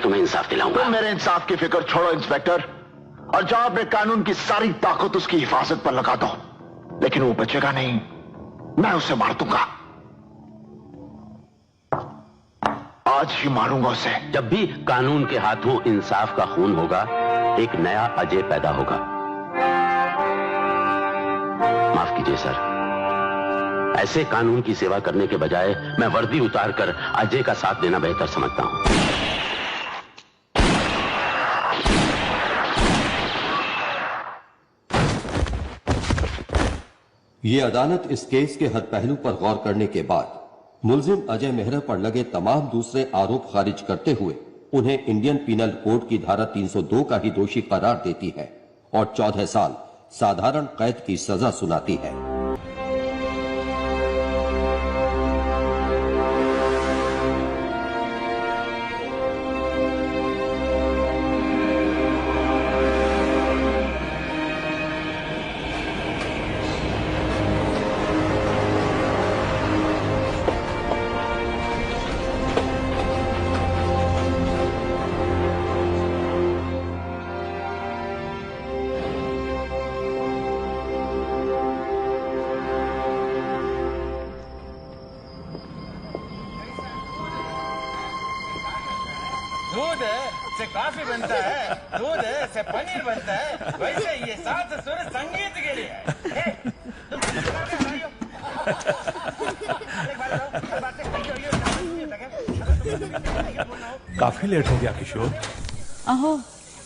तुम्हें इंसाफ दिलाऊंगा। तुम मेरे इंसाफ की फिक्र छोड़ो इंस्पेक्टर, और जाओ अपने कानून की सारी ताकत उसकी हिफाजत पर लगा दो, लेकिन वो बचेगा नहीं, मैं उसे मार दूंगा। आज ही मारूंगा उसे। जब भी कानून के हाथों इंसाफ का खून होगा, एक नया अजय पैदा होगा। माफ कीजिए सर, ऐसे कानून की सेवा करने के बजाय मैं वर्दी उतारकर अजय का साथ देना बेहतर समझता हूं। ये अदालत इस केस के हर पहलू पर गौर करने के बाद मुलजिम अजय मेहरा पर लगे तमाम दूसरे आरोप खारिज करते हुए उन्हें इंडियन पीनल कोड की धारा 302 का ही दोषी करार देती है और 14 साल साधारण कैद की सजा सुनाती है। दूध से कॉफी बनता है, दूध से पनीर बनता है, वैसे ये सात सुर संगीत के लिए है। काफी लेट हो गया किशोर। अहो,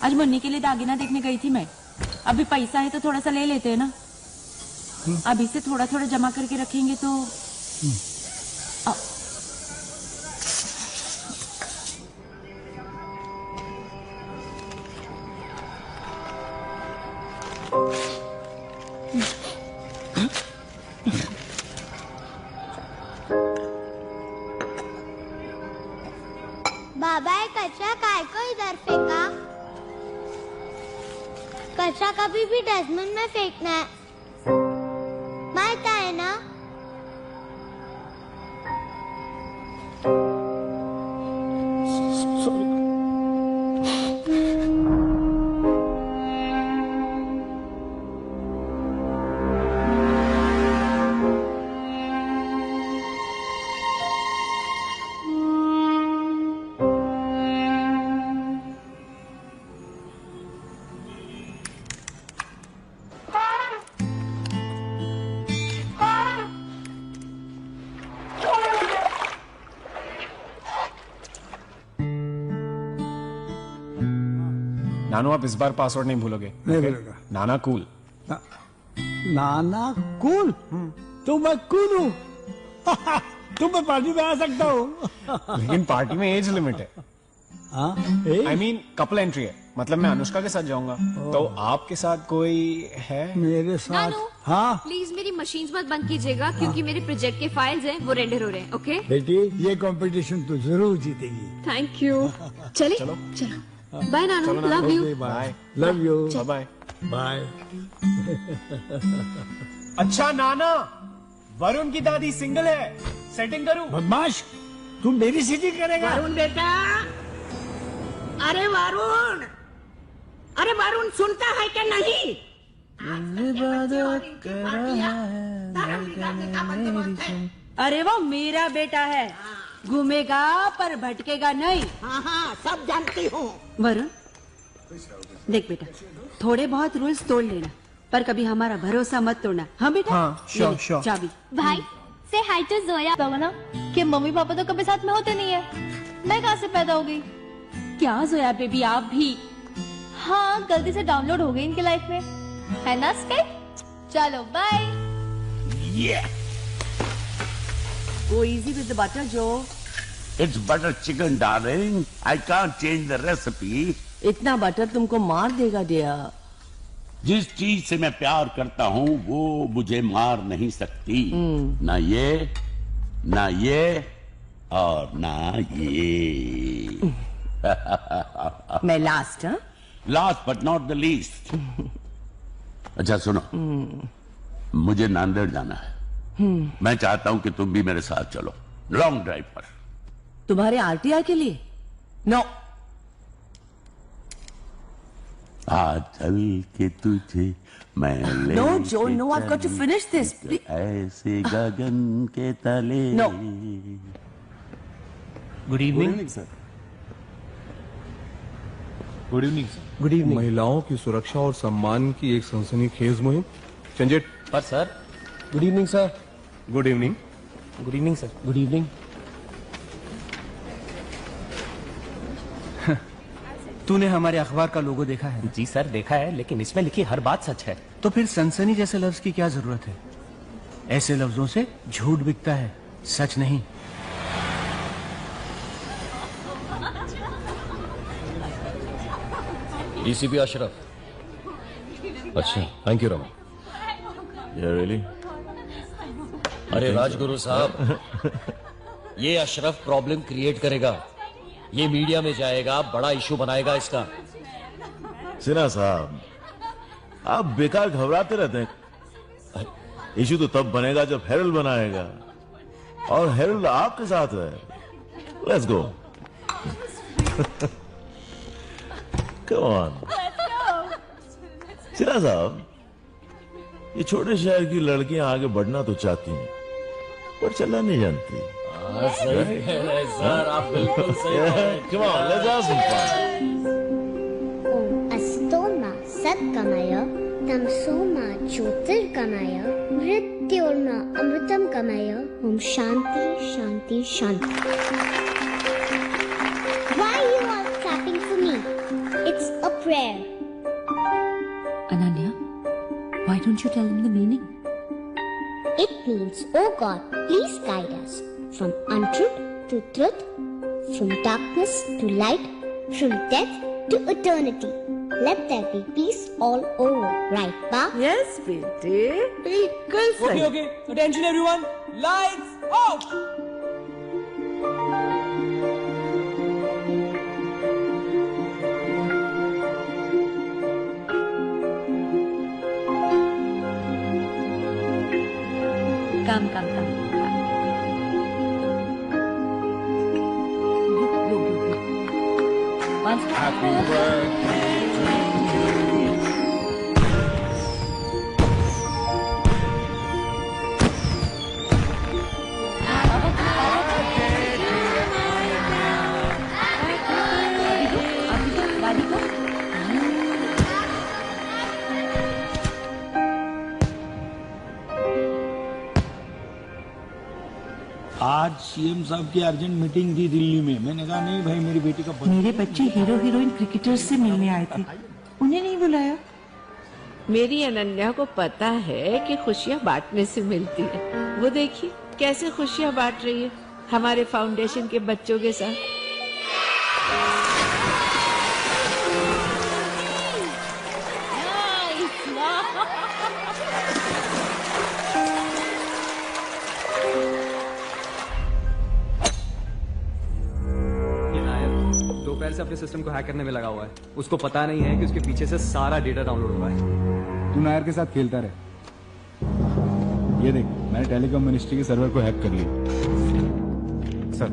आज मुन्नी के लिए दागिना देखने गई थी मैं। अभी पैसा है तो थोड़ा सा ले लेते हैं ना। अभी से थोड़ा थोड़ा जमा करके रखेंगे तो बाबा ये कचरा काय को इधर फेंका? कचरा कभी भी डस्टबिन में फेंकना है, मालता है ना? नानू, आप इस बार पासवर्ड नहीं भूलोगे? नहीं भूलेगा। नाना कूल। नाना कूल? तो मैं कूल हूँ। तुम मैं पार्टी में आ सकता हूँ। लेकिन पार्टी में एज लिमिट है। I mean, कपल एंट्री है। मतलब मैं अनुष्का के साथ जाऊंगा, तो आपके साथ कोई है? मेरे साथ? हाँ। प्लीज मेरी मशीन्स मत बंद कीजिएगा, क्योंकि मेरे प्रोजेक्ट के फाइल्स हैं वो रेंडर हो रहे हैं। ओके बेटी, ये कंपटीशन तो जरूर जीतेगी। Thank you. चले चलो। बाय नानू, love you. Bye. Love you. Bye bye. अच्छा नाना, वरुण की दादी सिंगल है, सेटिंग करूं? बदमाश, तुम मेरी सेटिंग करेगा? वरुण बेटा, अरे वरुण, अरे वरुण सुनता है क्या नहीं? अरे वो मेरा बेटा है, घूमेगा पर भटकेगा नहीं। हाँ हाँ, सब जानती हूँ। वरुण देख बेटा, थोड़े बहुत रूल्स तोड़ लेना, पर कभी हमारा भरोसा मत तोड़ना। हाँ बेटा? हाँ, श्योर श्योर। चाबी। भाई से हाय टू जोया। ना कि मम्मी पापा तो कभी साथ में होते नहीं है, मैं कहाँ से पैदा हो गई? क्या जोया बेबी, आप भी? हाँ, गलती से डाउनलोड हो गई इनके लाइफ में, है ना स्काइप? चलो bye. Go easy with the butter, Joe. It's butter chicken, darling. I can't change the recipe. इतना बटर तुमको मार देगा डियर। जिस चीज से मैं प्यार करता हूँ वो मुझे मार नहीं सकती। ना ये और ना ये। मैं लास्ट? हाँ, last but not the least. अच्छा सुनो, मुझे नांदेड़ जाना है। मैं चाहता हूं कि तुम भी मेरे साथ चलो लॉन्ग ड्राइव पर। तुम्हारे आरटीआई के लिए? नो, आज चल के तुझे मैं ले No, Joe, no, I've got to finish this. ऐसे गगन के तले। No. Good evening sir. Good evening sir. Good evening. महिलाओं की सुरक्षा और सम्मान की एक सनसनीखेज मुहिम। चंजेट पर sir. Good evening sir. Good evening. Good evening sir. Good evening. तूने हमारे अखबार का लोगो देखा है? जी सर देखा है, लेकिन इसमें लिखी हर बात सच है। तो फिर सनसनी जैसे लफ्ज की क्या जरूरत है? ऐसे लफ्जों से झूठ बिकता है, सच नहीं। डीसीपी अशरफ। अच्छा, थैंक यू रमा। रियली? अरे राजगुरु साहब, ये अशरफ प्रॉब्लम क्रिएट करेगा, ये मीडिया में जाएगा, बड़ा इशू बनाएगा इसका। सिन्हा साहब, आप बेकार घबराते रहते हैं। इशू तो तब बनेगा जब हेरल्ड बनाएगा, और हेरल्ड आपके साथ है। Let's go. Come on. Sinha साहब, ये छोटे शहर की लड़कियां आगे बढ़ना तो चाहती हैं, पर चलना नहीं जानती। सही कह रहे सर, आप बिल्कुल सही कह रहे हैं। Come on, let's have some fun. ओम अस्तोमा सत्कमय तमसोमा ज्योतिर्गमय मृत्योर्मा अमृतम गमय। ओम शांति शांति शांति। Why you are clapping for me? It's a prayer. Ananya, why don't you tell them the meaning? It means, oh God, please guide us from untruth to truth, from darkness to light, from death to eternity. Let there be peace all over, right, Pa? Yes, बेटे, बिल्कुल सही। Okay, attention everyone, lights off. Come. Happy birthday to you. आज CM साहब की urgent meeting थी दिल्ली में। मैंने कहा नहीं भाई, मेरी बेटी का मेरे बच्चे हीरो हीरोइन क्रिकेटर्स से मिलने आए थे, उन्हें नहीं बुलाया। मेरी अनन्या को पता है कि खुशियाँ बांटने से मिलती है। वो देखिए कैसे खुशियाँ बांट रही है हमारे फाउंडेशन के बच्चों के साथ। दोपहर से अपने सिस्टम को हैक करने में लगा हुआ है। उसको पता नहीं है कि उसके पीछे से सारा डेटा डाउनलोड हुआ है। तू नायर के साथ खेलता रहे। ये देख, मैंने टेलीकॉम मिनिस्ट्री के सर्वर को हैक कर लिया। Sir,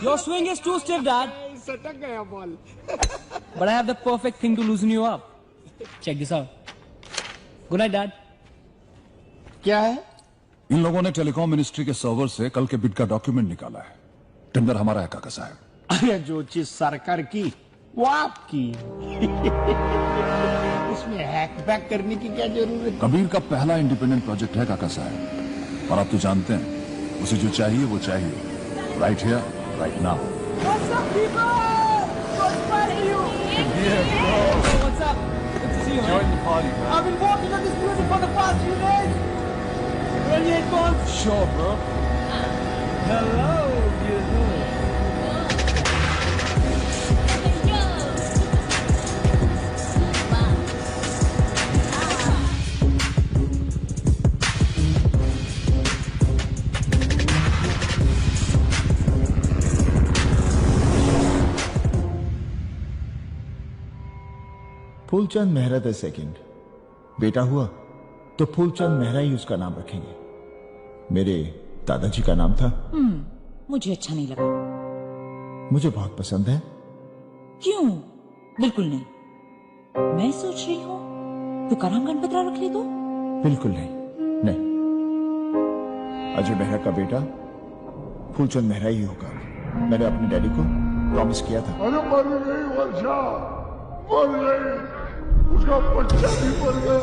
Your swing is too stiff, Dad. सटक गया ball. But I have the perfect thing to loosen you up. Check this out. Good night, Dad. क्या है? इन लोगों ने टेलीकॉम मिनिस्ट्री के सर्वर से कल के बिड का डॉक्यूमेंट निकाला है। टेंडर हमारा है काका साहब। अरे जो चीज सरकार की वो आपकी। इसमें हैक बैक करने की क्या जरूरत है? कबीर का पहला इंडिपेंडेंट प्रोजेक्ट है काका साहब, और आप तो जानते हैं उसे जो चाहिए वो चाहिए, right here right now. What's up, people? What's fighting you? Yeah, bro. What's up? Good to see you, man. Join the party, man. I've been working on this music for the past few days. Ready, headphones? Sure, bro. Hello, beautiful. Phoolchand Mehra the second बेटा हुआ तो फूलचंद मेहरा ही उसका नाम रखेंगे। मेरे दादाजी का नाम था मुझे अच्छा नहीं लगा। मुझे बहुत पसंद है। क्यों? बिल्कुल नहीं। मैं सोच रही हूँ तुकाराम गणपतराव रख ले तो। बिल्कुल नहीं, नहीं। अजय मेहरा का बेटा फूलचंद मेहरा ही होगा। मैंने अपने डैडी को प्रॉमिस किया था। अरे मर गई वर्षा, मर गई, उसका बच्चा भी मर गया।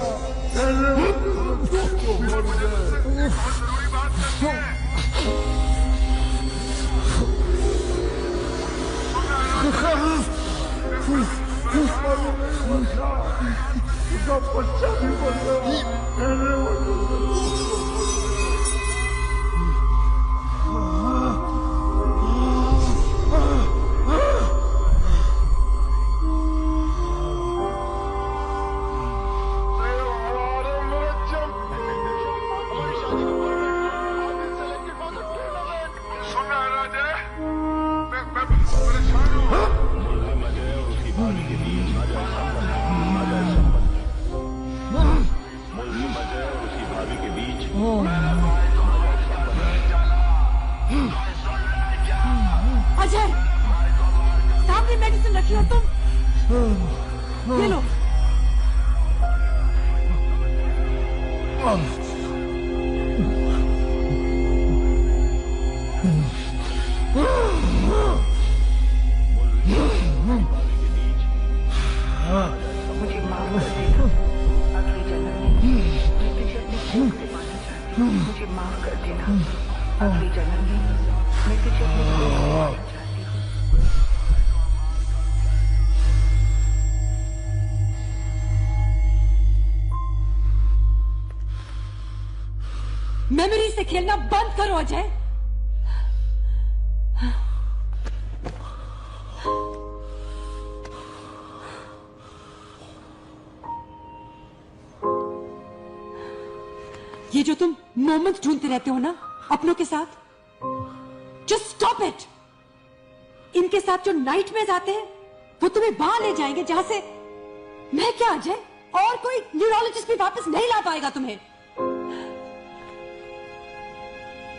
उसका बच्चा भी मर गया। अजय, सामने मेडिसिन रखी हो तुम, ले लो। मुझे माफ कर देना, अगले जन्म में मैं तुझे अपने कोख से पाना चाहती हूँ। मुझे माफ कर देना, अगले जन्म में मैं तुझे अपने कोख से पाना चाहती हूँ। मेमोरी से खेलना बंद करो अजय। ये जो तुम मोमेंट्स ढूंढते रहते हो ना अपनों के साथ, जस्ट स्टॉप इट। इनके साथ जो नाइटमेयर्स आते हैं वो तुम्हें वहां ले जाएंगे जहां से मैं क्या अजय और कोई न्यूरोलॉजिस्ट भी वापस नहीं ला पाएगा तुम्हें।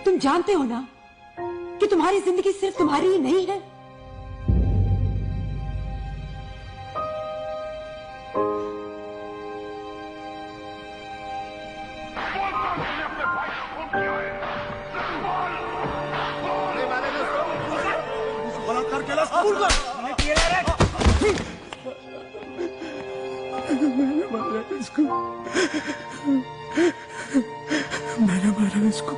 तुम जानते हो ना कि तुम्हारी जिंदगी सिर्फ तुम्हारी ही नहीं है। मैंने मारा इसको।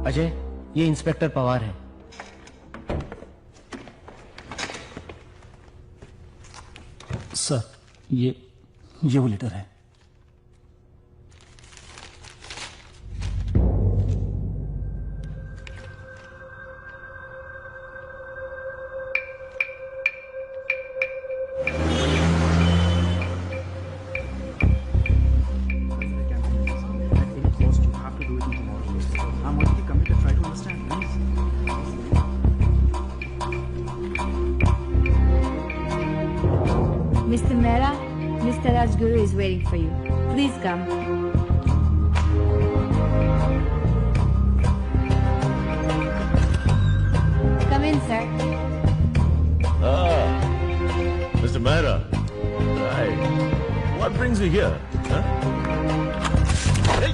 अजय, ये इंस्पेक्टर पवार है। सर, ये वो लेटर है। Mr. Mehra, Mr. Rajguru is waiting for you. Please come. Come in, sir. Ah, Mr. Mehra. Right. What brings you here? Huh? Hey.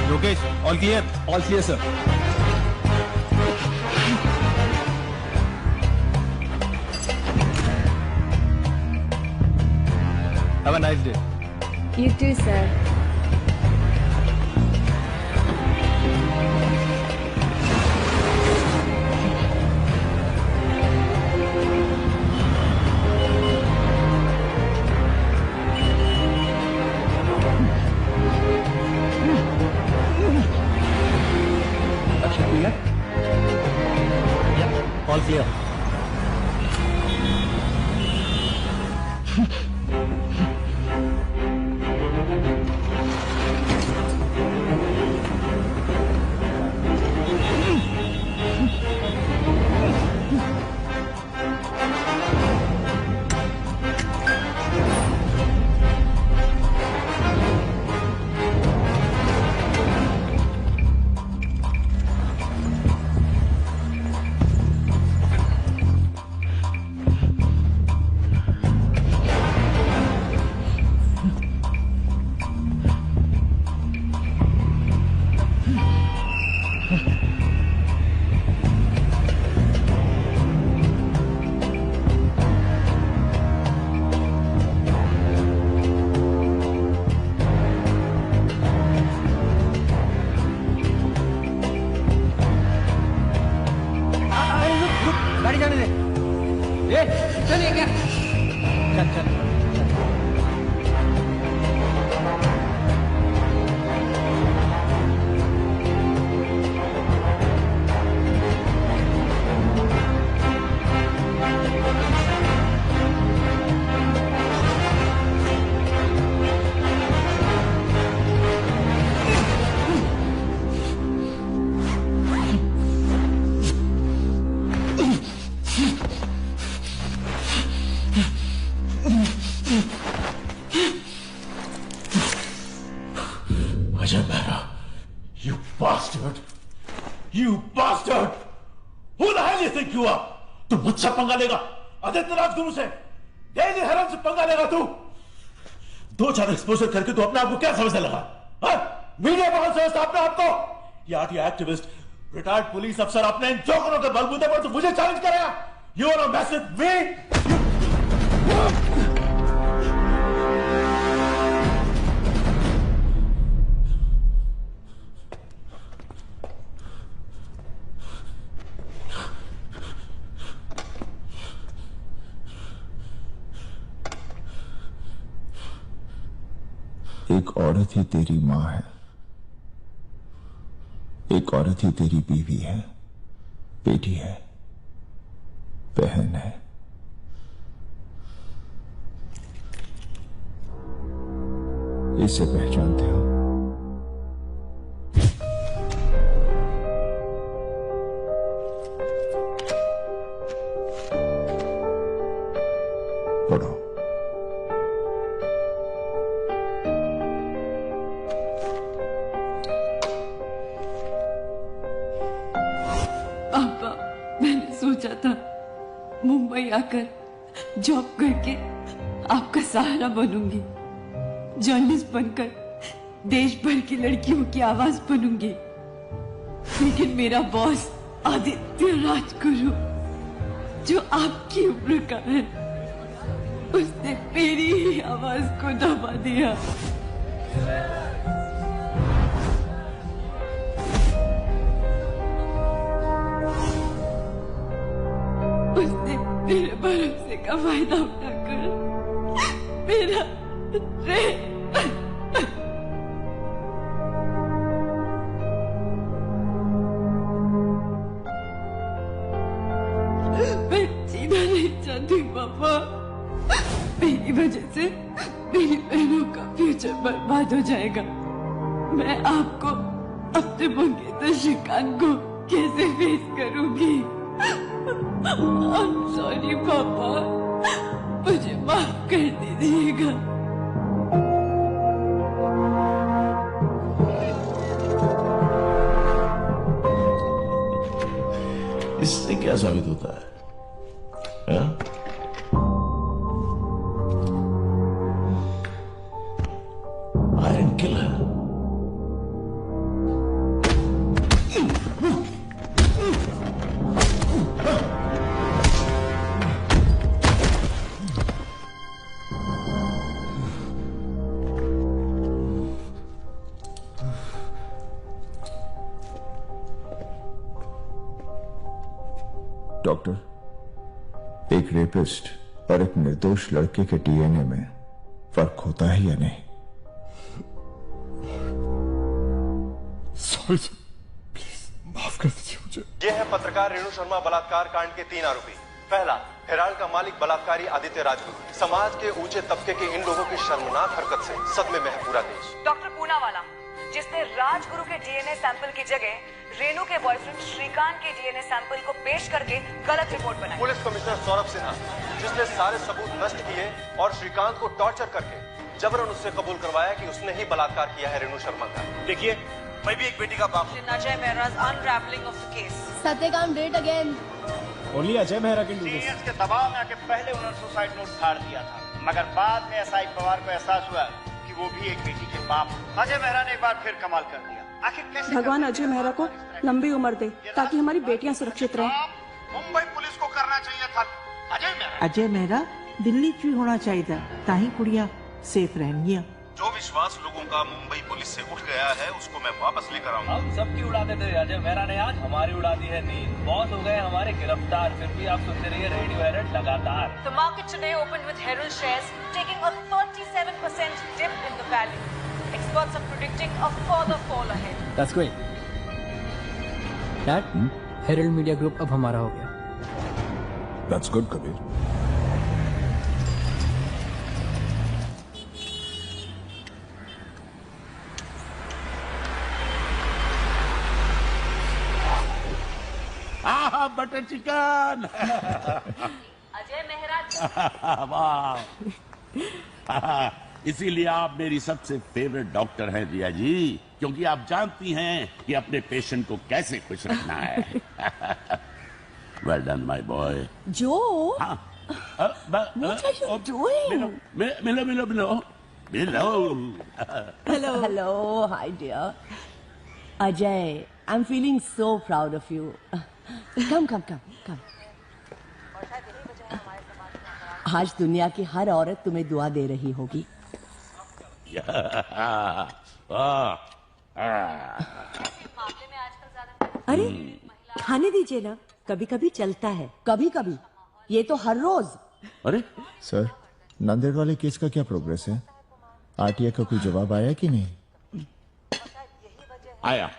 Yogesh, all clear? All clear, sir. Have a nice day. You too, sir. किया। गाड़ी जाने दे। ए, चलिए क्या? चल चल। Ajay Mehra, you bastard! You bastard! Who the hell you think you are? तू मुझसे पंगा लेगा? आदित्य राजगुरु से? डेली हेरल्ड से पंगा लेगा तू? 2-4 एक्सपोजर करके तू अपने आप को क्या समझने लगा? मीडिया कौन समझता अपने आप को? ये आरटी एक्टिविस्ट, रिटायर्ड पुलिस अफसर अपने इन जोकरों के बलबूते पर तू मुझे चैलेंज करेगा? You wanna mess with me? एक औरत ही तेरी मां है, एक औरत ही तेरी बीवी है, बेटी है, बहन है। इसे पहचानते हो? पढ़ो। पापा, मैंने सोचा था मुंबई आकर जॉब करके आपका सहारा बनूंगी, जर्नलिस्ट बनकर देश भर की लड़कियों की आवाज बनूंगी। लेकिन मेरा बॉस आदित्य राजगुरु, जो आपकी उम्र का है, उसने मेरी ही आवाज को दबा दिया। उसने मेरे भरोसे का फायदा उठाकर मेरा मैं जीना नहीं चाहती पापा। मेरी वजह से मेरी बहनों का फ्यूचर बर्बाद हो जाएगा। मैं आपको, अपने मंगेतर श्रीकांत को कैसे फेस करूंगी? I'm sorry पापा, मुझे माफ कर दीजिएगा। इससे क्या साबित होता है? Iron killer. डॉक्टर, एक रेपिस्ट और एक निर्दोष लड़के के डीएनए में फर्क होता है या नहीं? सॉरी प्लीज माफ कर दीजिए मुझे। ये है पत्रकार रेणु शर्मा बलात्कार कांड के 3 आरोपी। पहला, हेराल्ड का मालिक बलात्कारी आदित्य राजगुरु। समाज के ऊंचे तबके के इन लोगों की शर्मनाक हरकत से सदमे में है पूरा देश। डॉक्टर पूनावाला, जिसने राजगुरु के डीएनए सैंपल की जगह रेणु के बॉयफ्रेंड श्रीकांत के डीएनए सैंपल को पेश करके गलत रिपोर्ट बनाई। पुलिस कमिश्नर सौरभ सिन्हा, जिसने सारे सबूत नष्ट किए और श्रीकांत को टॉर्चर करके जबरन उससे कबूल करवाया कि उसने ही बलात्कार किया है रेणु शर्मा का। देखिए, मैं भी एक बेटी का बाप हूं। अजय मेहरा's unraveling of the case. Satyakam date again. Only Ajay Mehra के सीनियर्स के दबाव में आके पहले उन्होंने सुसाइड नोट फाड़ दिया था, मगर बाद में एसआई पवार को एहसास हुआ कि वो भी एक बेटी के बाप। अजय मेहरा ने एक बार फिर कमाल कर दिया। आखिर कैसे भगवान अजय मेहरा को लंबी उम्र दे ताकि हमारी बेटियां सुरक्षित रहें। मुंबई पुलिस को करना चाहिए था। अजय मेहरा दिल्ली क्यों होना चाहिए था ताही कुड़िया सेफ रहनिया। जो विश्वास लोगों का मुंबई पुलिस से उठ गया है उसको मैं वापस लेकर आऊंगा। हम सबकी उड़ाते थे, अजय मेहरा ने आज हमारी उड़ा दी है नींद। बॉस हो गए हमारे गिरफ्तार, फिर भी आप सुनते रहिए रेडियो हेरल्ड लगातार। The market today opened with Herald shares taking a 37% dip in the value. Experts are predicting a further fall ahead. That's great. Dad, Herald media group अब हमारा हो गया। That's good, Kabir. Butter chicken. Ajay Mehra. वाह, इसीलिए आप मेरी सबसे फेवरेट डॉक्टर हैं रिया जी, क्योंकि आप जानती हैं कि अपने पेशेंट को कैसे खुश रखना है। Well done my boy. जो मिलो मिलो मिलो मिलो। Hello, hi dear. Ajay, I'm feeling so proud of you. Come. आज दुनिया की हर औरत तुम्हें दुआ दे रही होगी। अरे खाने दीजिए ना, कभी कभी चलता है। कभी कभी, ये तो हर रोज। अरे सर, नंदेड़ वाले केस का क्या प्रोग्रेस है? आरटीआई का कोई जवाब आया कि नहीं? आया।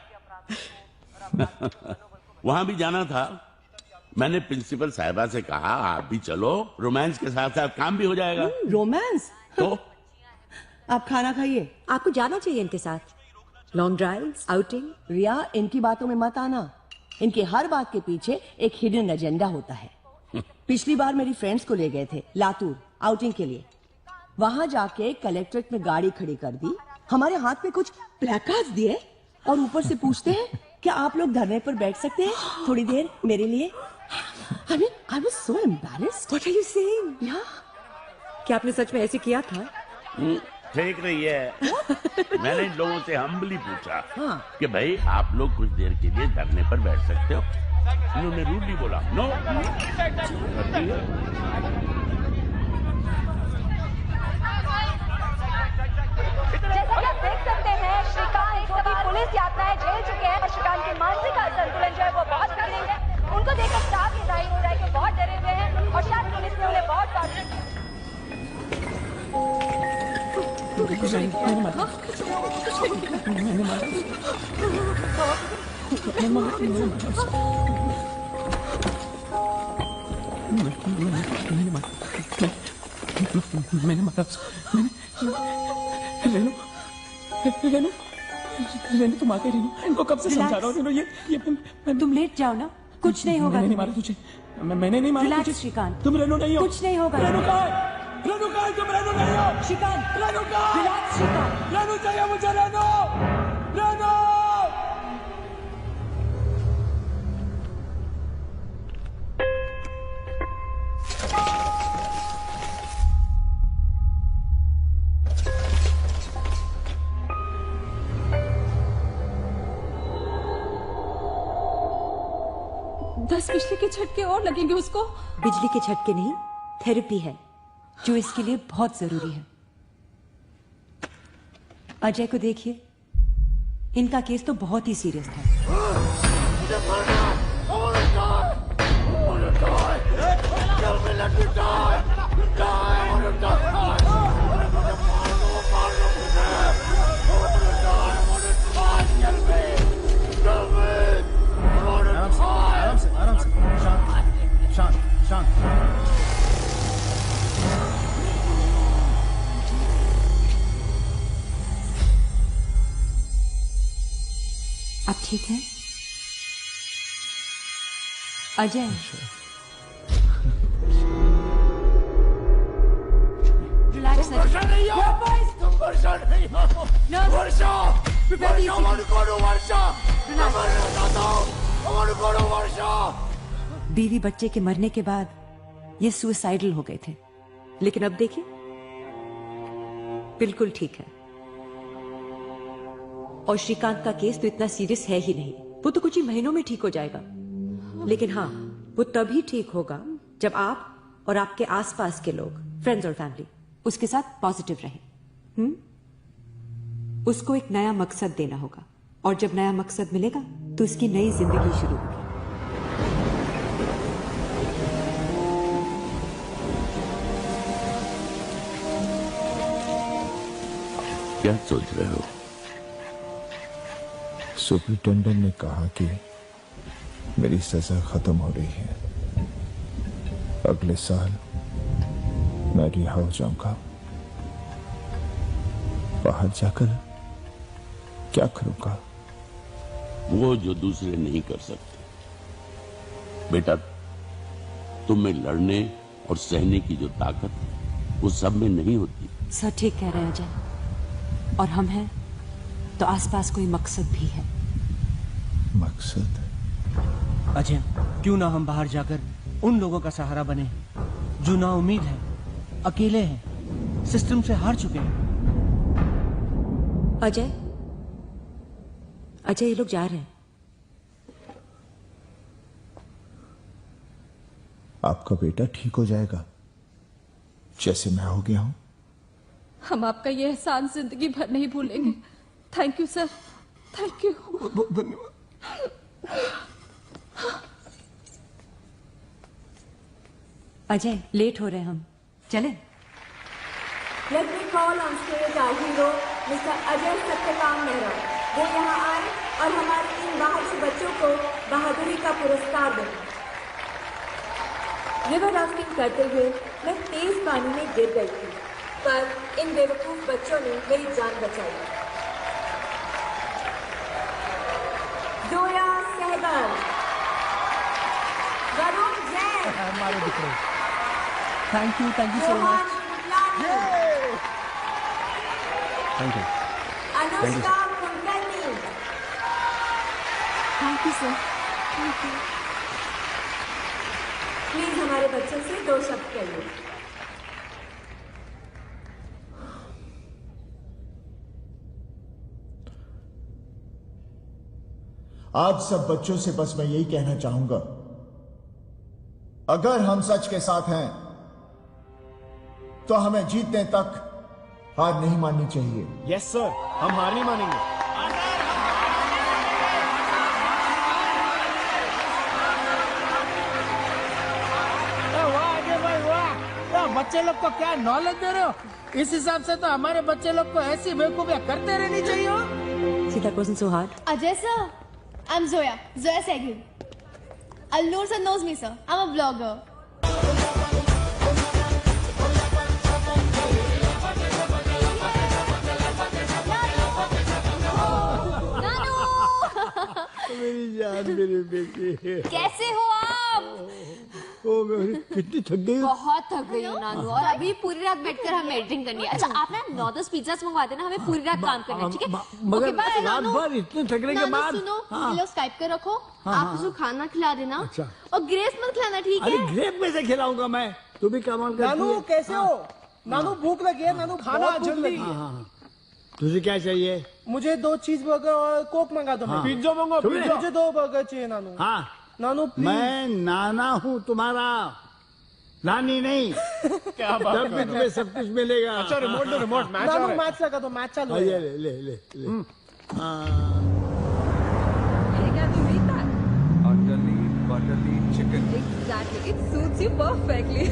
वहां भी जाना था। मैंने प्रिंसिपल साहिबा से कहा आप भी चलो, रोमांस के साथ साथ काम भी हो जाएगा। रोमांस? तो आप खाना खाइए। आपको जाना चाहिए इनके साथ, लॉन्ग ड्राइव, आउटिंग। रिया, इनकी बातों में मत आना। इनके हर बात के पीछे एक हिडन एजेंडा होता है। पिछली बार मेरी फ्रेंड्स को ले गए थे लातूर आउटिंग के लिए। वहां जाके कलेक्ट्रेट में गाड़ी खड़ी कर दी, हमारे हाथ में कुछ प्लेकार्ड्स दिए और ऊपर से पूछते हैं क्या आप लोग धरने पर बैठ सकते हैं थोड़ी देर मेरे लिए। I mean, I was so embarrassed. What are you saying? Yeah. क्या आपने सच में ऐसे किया था? ठीक नहीं है। मैंने इन लोगों से हम्बली पूछा कि भाई आप लोग कुछ देर के लिए धरने पर बैठ सकते हो। उन्होंने रूडली बोला नो। जैसा कि आप देख सकते हैं, श्रीकांत जो कि पुलिस यातनाएं झेल चुके हैं, श्रीकांत की मानसिक संतुलन जो है वो बहुत बिगड़ी है। उनको देखकर साफ ये जाहिर हो रहा है कि बहुत डरे हुए हैं और शायद पुलिस ने उन्हें बहुत मैंने मारा। रेनू तुम आके रेनू, इनको कब से समझा रहा हूँ रेनू, ये तुम लेट जाओ ना, कुछ नहीं होगा। मैंने नहीं मारा तुझे, मैंने नहीं मारा तुझे। श्रीकांत, तुम रेनू नहीं हो। कुछ नहीं होगा। रेनू कहाँ है? रेनू कहाँ है? तुम रेनू नहीं हो। श्रीकांत, रेनू कहाँ है? रिलैक्स श्रीकांत। रेनू चाहिए मुझे, रेनू, रेनू। बिजली के झटके और लगेंगे उसको। बिजली के झटके नहीं, थेरेपी है जो इसके लिए बहुत जरूरी है। अजय को देखिए, इनका केस तो बहुत ही सीरियस था। अब ठीक है अजय? रिलैक्स। तुम वर्षा नहीं हो। वर्षा नहीं हो। वर्षा। वर्षा। बीवी बच्चे के मरने के बाद ये सुसाइडल हो गए थे, लेकिन अब देखिए बिल्कुल ठीक है। और श्रीकांत का केस तो इतना सीरियस है ही नहीं, वो तो कुछ ही महीनों में ठीक हो जाएगा। लेकिन हाँ, वो तभी ठीक होगा जब आप और आपके आसपास के लोग, फ्रेंड्स और फैमिली, उसके साथ पॉजिटिव रहें। उसको एक नया मकसद देना होगा, और जब नया मकसद मिलेगा तो उसकी नई जिंदगी शुरू होगी। क्या सोच रहे हो? सुपरिटेंडेंट ने कहा कि मेरी सजा खत्म हो रही है, अगले साल मैं रिहा हो जाऊंगा। बाहर जाकर क्या करूंगा? वो जो दूसरे नहीं कर सकते। बेटा, तुम में लड़ने और सहने की जो ताकत वो सब में नहीं होती। सर ठीक कह रहे हैं अजय, और हम हैं तो आसपास कोई मकसद भी है। मकसद? अजय, क्यों ना हम बाहर जाकर उन लोगों का सहारा बने जो ना उम्मीद है, अकेले हैं, सिस्टम से हार चुके हैं। अजय, ये लोग जा रहे हैं। आपका बेटा ठीक हो जाएगा, जैसे मैं हो गया हूं। हम आपका ये एहसान जिंदगी भर नहीं भूलेंगे। Thank you sir, thank you. धन्यवाद। अजय, लेट हो रहे हम, चलें? Let me call on stage our hero, Mr. Ajay Satyakam Mehra. वो यहाँ आए और हमारे इन बहादुर बच्चों को बहादुरी का पुरस्कार दें। रिवर राफ्टिंग करते हुए मैं तेज पानी में गिर गई थी, पर इन बेवकूफ बच्चों ने मेरी जान बचाई। जोया सहगल, वरुण जैन, हमारे दिखरे। Thank you so much. Thank you. Anushka Kulkarni. Thank you sir. Thank you. Please हमारे बच्चों से 2 शब्द कहिए। आप सब बच्चों से बस मैं यही कहना चाहूंगा, अगर हम सच के साथ हैं तो हमें जीतने तक हार नहीं माननी चाहिए। यस सर, हम हार नहीं मानेंगे। वाह अजय भाई वाह, बच्चे लोग को क्या नॉलेज दे रहे हो। इस हिसाब से तो हमारे बच्चे लोग को ऐसी बेवकूफियां करते रहनी चाहिए। See, that wasn't so hard. Ajay sir, I'm Zoya Sehgal. Allur sir knows me sir. I'm a vlogger. मेरी जान, मेरी बेटी। कैसे हो आप? ओ मैं कितनी थक गई हूँ। बहुत थक गई हूँ नानू, और अभी पूरी रात बैठकर हमें एडिटिंग करनी है। अच्छा आप ना 9-10 पिज्जास मंगवा देना, हमें पूरी रात काम करना है, ठीक है? मगर ओके बाय रात नानू। भर इतने थकने के बाद। सुनो, हाँ। ये लोग स्काइप पे रखो, हाँ, आप हाँ। उसको खाना खिला देना। अच्छा। और ग्रेस मत खिलाना, ठीक अरे है? ग्रेप में से खिलाऊंगा मैं, तू भी कमाल करती है। नानू कैसे हो? नानू भूख लगी है, नानू खाना जल्दी। तुझे क्या चाहिए? मुझे 2 चीज बर्गर और कोक मंगा दो। हाँ। पिज्जा मंगा। सुन ले। मुझे 2 बर्गर चाहिए नानू। हाँ नानू प्लीज। मैं नाना हूँ तुम्हारा, नानी नहीं। क्या बात जब भी तुम्हें सब कुछ मिलेगा। अच्छा रिमोट दो, रिमोट। नानू मैच लगा दो, मैच चालू है। ले ले ले ले ले। Butterly chicken. Exactly, it suits you perfectly.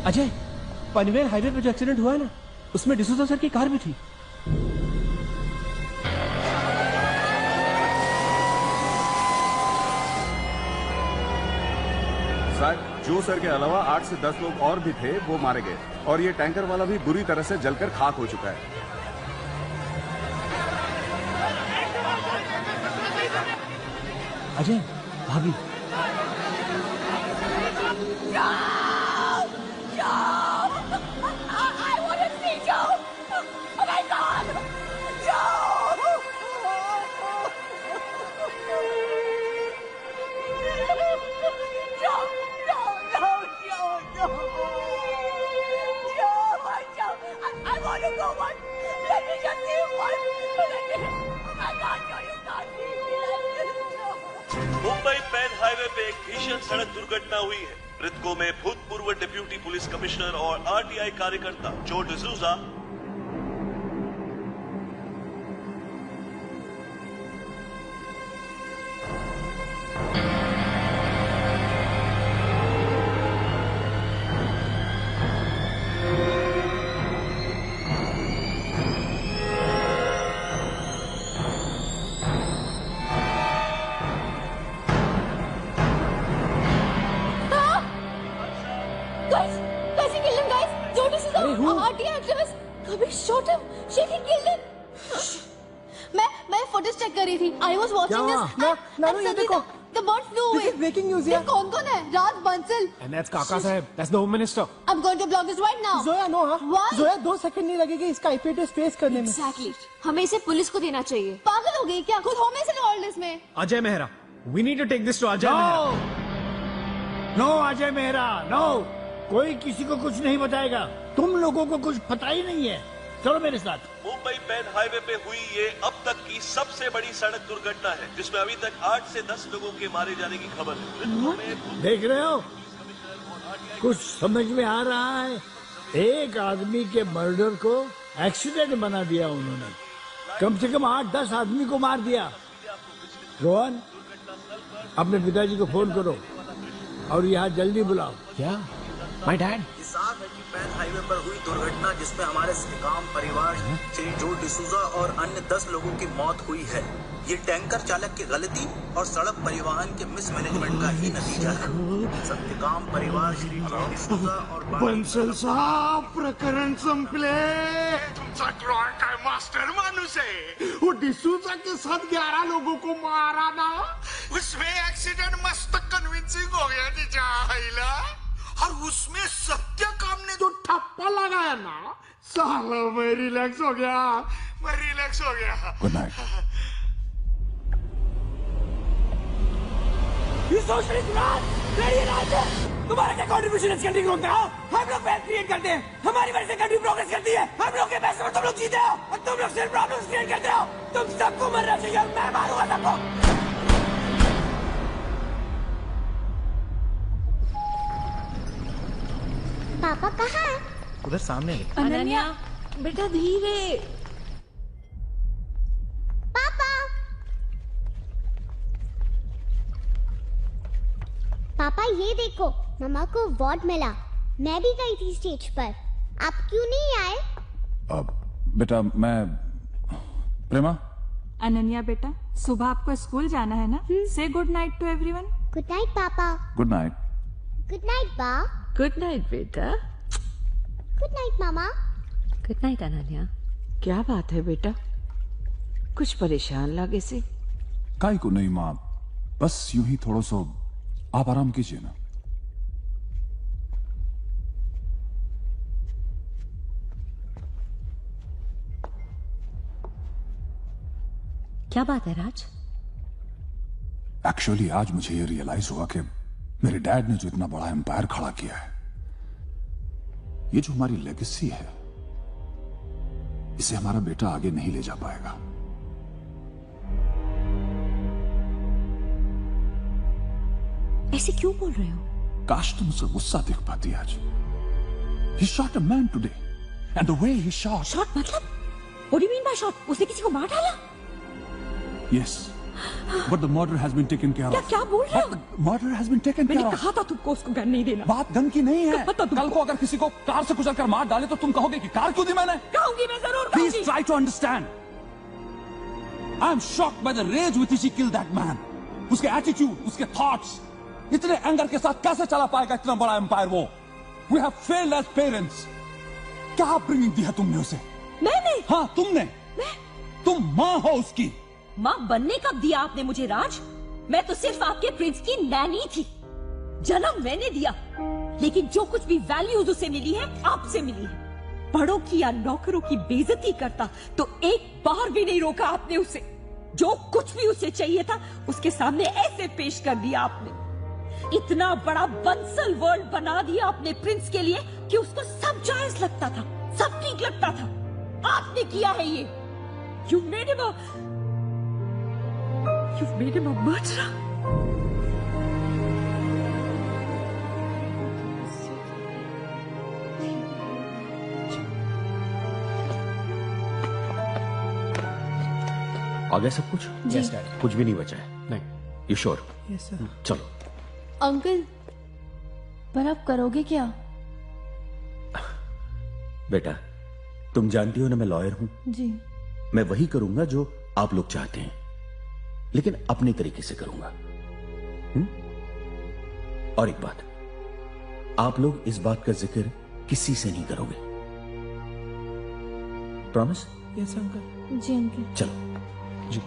Ajay, Panvel highway पे जो एक्सीडेंट हुआ है ना, उसमें डिसूजा सर की कार भी थी। सर, जो सर के अलावा 8 से 10 लोग और भी थे, वो मारे गए और ये टैंकर वाला भी बुरी तरह से जलकर खाक हो चुका है। अजय, भाभी। मुंबई पैन हाईवे पे एक भीषण सड़क दुर्घटना हुई है। मृतकों में भूतपूर्व डिप्यूटी पुलिस कमिश्नर और आरटीआई कार्यकर्ता जो डिसूजा, मैं फुटेज चेक कर रही थी। I was watching this. नानू, ये देखो। The bird flew away. Breaking news ये कौन है? राज बंसल। And that's काका साहब. That's the Home Minister. I'm going to block this right now. Zoya, no हाँ। Why? जोया, 2 सेकंड नहीं लगेगी इसका IP एड्रेस ट्रेस करने में। Exactly. हमें इसे पुलिस को देना चाहिए। पागल हो गई क्या? खुद होम मिनिस्टर इन्वॉल्व इसमें। Ajay Mehra. We need to take this to Ajay Mehra. No Ajay Mehra, no. कोई किसी को कुछ नहीं बताएगा। तुम लोगों को कुछ पता ही नहीं है। चलो मेरे साथ। मुंबई पैन हाईवे पे हुई ये अब तक की सबसे बड़ी सड़क दुर्घटना है, जिसमें अभी तक 8 से 10 लोगों के मारे जाने की खबर है। देख रहे हो, कुछ समझ में आ रहा है। एक आदमी के मर्डर को एक्सीडेंट बना दिया उन्होंने। कम से कम 8-10 आदमी को मार दिया। रोहन, अपने पिताजी को फोन करो और यहाँ जल्दी बुलाओ। क्या? My dad. साफ है कि पैन हाईवे पर हुई दुर्घटना जिसमें हमारे श्रीकांत परिवार श्री जो डिसूजा और अन्य 10 लोगों की मौत हुई है, ये टैंकर चालक की गलती और सड़क परिवहन के मिसमैनेजमेंट का ही नतीजा है। सत्यकाम परिवार श्री जो डिसूजा और बंसल साहब, प्रकरण संपले। तुमचा ड्रॉइंग का मास्टर मानुस है। वो डिसूजा के साथ 11 लोगों को मारा ना, उसमें एक्सीडेंट मस्त कन्विंसिंग हो गया तिच्या आईला। और उसमें सत्यकाम ने जो ठप्पा लगाया ना, साला मैं रिलैक्स हो गया। Good night. तुम्हारा क्या कंट्रीब्यूशन इस कंट्री को रोकता हो? हम लोग वेल्थ क्रिएट करते हैं, हमारी वजह से कंट्री प्रोग्रेस करती है। हम लोग के पैसे में तुम लोग जीते हो और तुम लोग सिर्फ प्रॉब्लम्स क्रिएट करते हो। तुम सबको मरना चाहिए और मैं मारूंगा सबको। पापा कहाँ है? उधर सामने। अनन्या, बेटा धीरे। पापा, पापा ये देखो, मम्मा को अवार्ड मिला। मैं भी गई थी स्टेज पर। आप क्यों नहीं आए? बेटा मैं प्रेमा। अनन्या बेटा, सुबह आपको स्कूल जाना है ना? Say good night to everyone. Good night papa. Good night. Good night बा। गुड नाइट बेटा। गुड नाइट मामा। Good night Ananya. क्या बात है बेटा, कुछ परेशान लगे से? काई को नहीं माँ, बस यूं ही थोड़ा सा आप आराम कीजिए ना। क्या बात है राज? एक्चुअली आज मुझे ये रियलाइज हुआ कि मेरे डैड ने जो इतना बड़ा एम्पायर खड़ा किया है, ये जो हमारी लेगेसी है, इसे हमारा बेटा आगे नहीं ले जा पाएगा। ऐसे क्यों बोल रहे हो? काश तुम उसे गुस्सा देख पाती आज। He shot a man today, and the way he shot. Shot मतलब? What do you mean by shot? उसने किसी को मार डाला? Yes, But the murder has been taken care of. क्या बोल रहे हो? Murder has been taken care मैंने of. कहा था तुमको उसको गन नहीं देना। बात गन की नहीं है। कल को अगर किसी को कार से कुचल कर मार डाले तो तुम कहोगे कि कार क्यों दी मैंने? कहूंगी, मैं जरूर कहूंगी। Please try to understand. I am shocked by the rage with which he killed that man. उसके attitude, उसके thoughts, इतने एंगर के साथ कैसे चला पाएगा इतना बड़ा एम्पायर वो? We have failed as parents. क्या अपब्रिंगिंग दी है तुमने उसे? मैंने? हाँ तुमने। तुम माँ हो उसकी। माँ बनने कब दिया आपने मुझे राज? मैं तो सिर्फ आपके प्रिंस की नैनी थी। जन्म मैंने दिया, लेकिन जो कुछ भी वैल्यूज उसे मिली है आपसे मिली है। बड़ों की या नौकरों की बेइज्जती करता तो एक बार भी नहीं रोका आपने उसे। जो कुछ भी उसे चाहिए था उसके सामने ऐसे पेश कर दिया आपने। इतना बड़ा बंसल वर्ल्ड बना दिया अपने प्रिंस के लिए कि उसको सब जायज लगता था, सब ठीक लगता था। आपने किया है ये। You made him a murderer. आ गया सब कुछ? जी। Yes, Dad. कुछ भी नहीं बचा है? नहीं। You sure? Yes, sir. चलो। अंकल, पर आप करोगे क्या? बेटा, तुम जानती हो ना मैं लॉयर हूं। जी। मैं वही करूंगा जो आप लोग चाहते हैं, लेकिन अपने तरीके से करूंगा। और एक बात, आप लोग इस बात का जिक्र किसी से नहीं करोगे। प्रॉमिस? Yes uncle. जी अंकल। चलो। जी।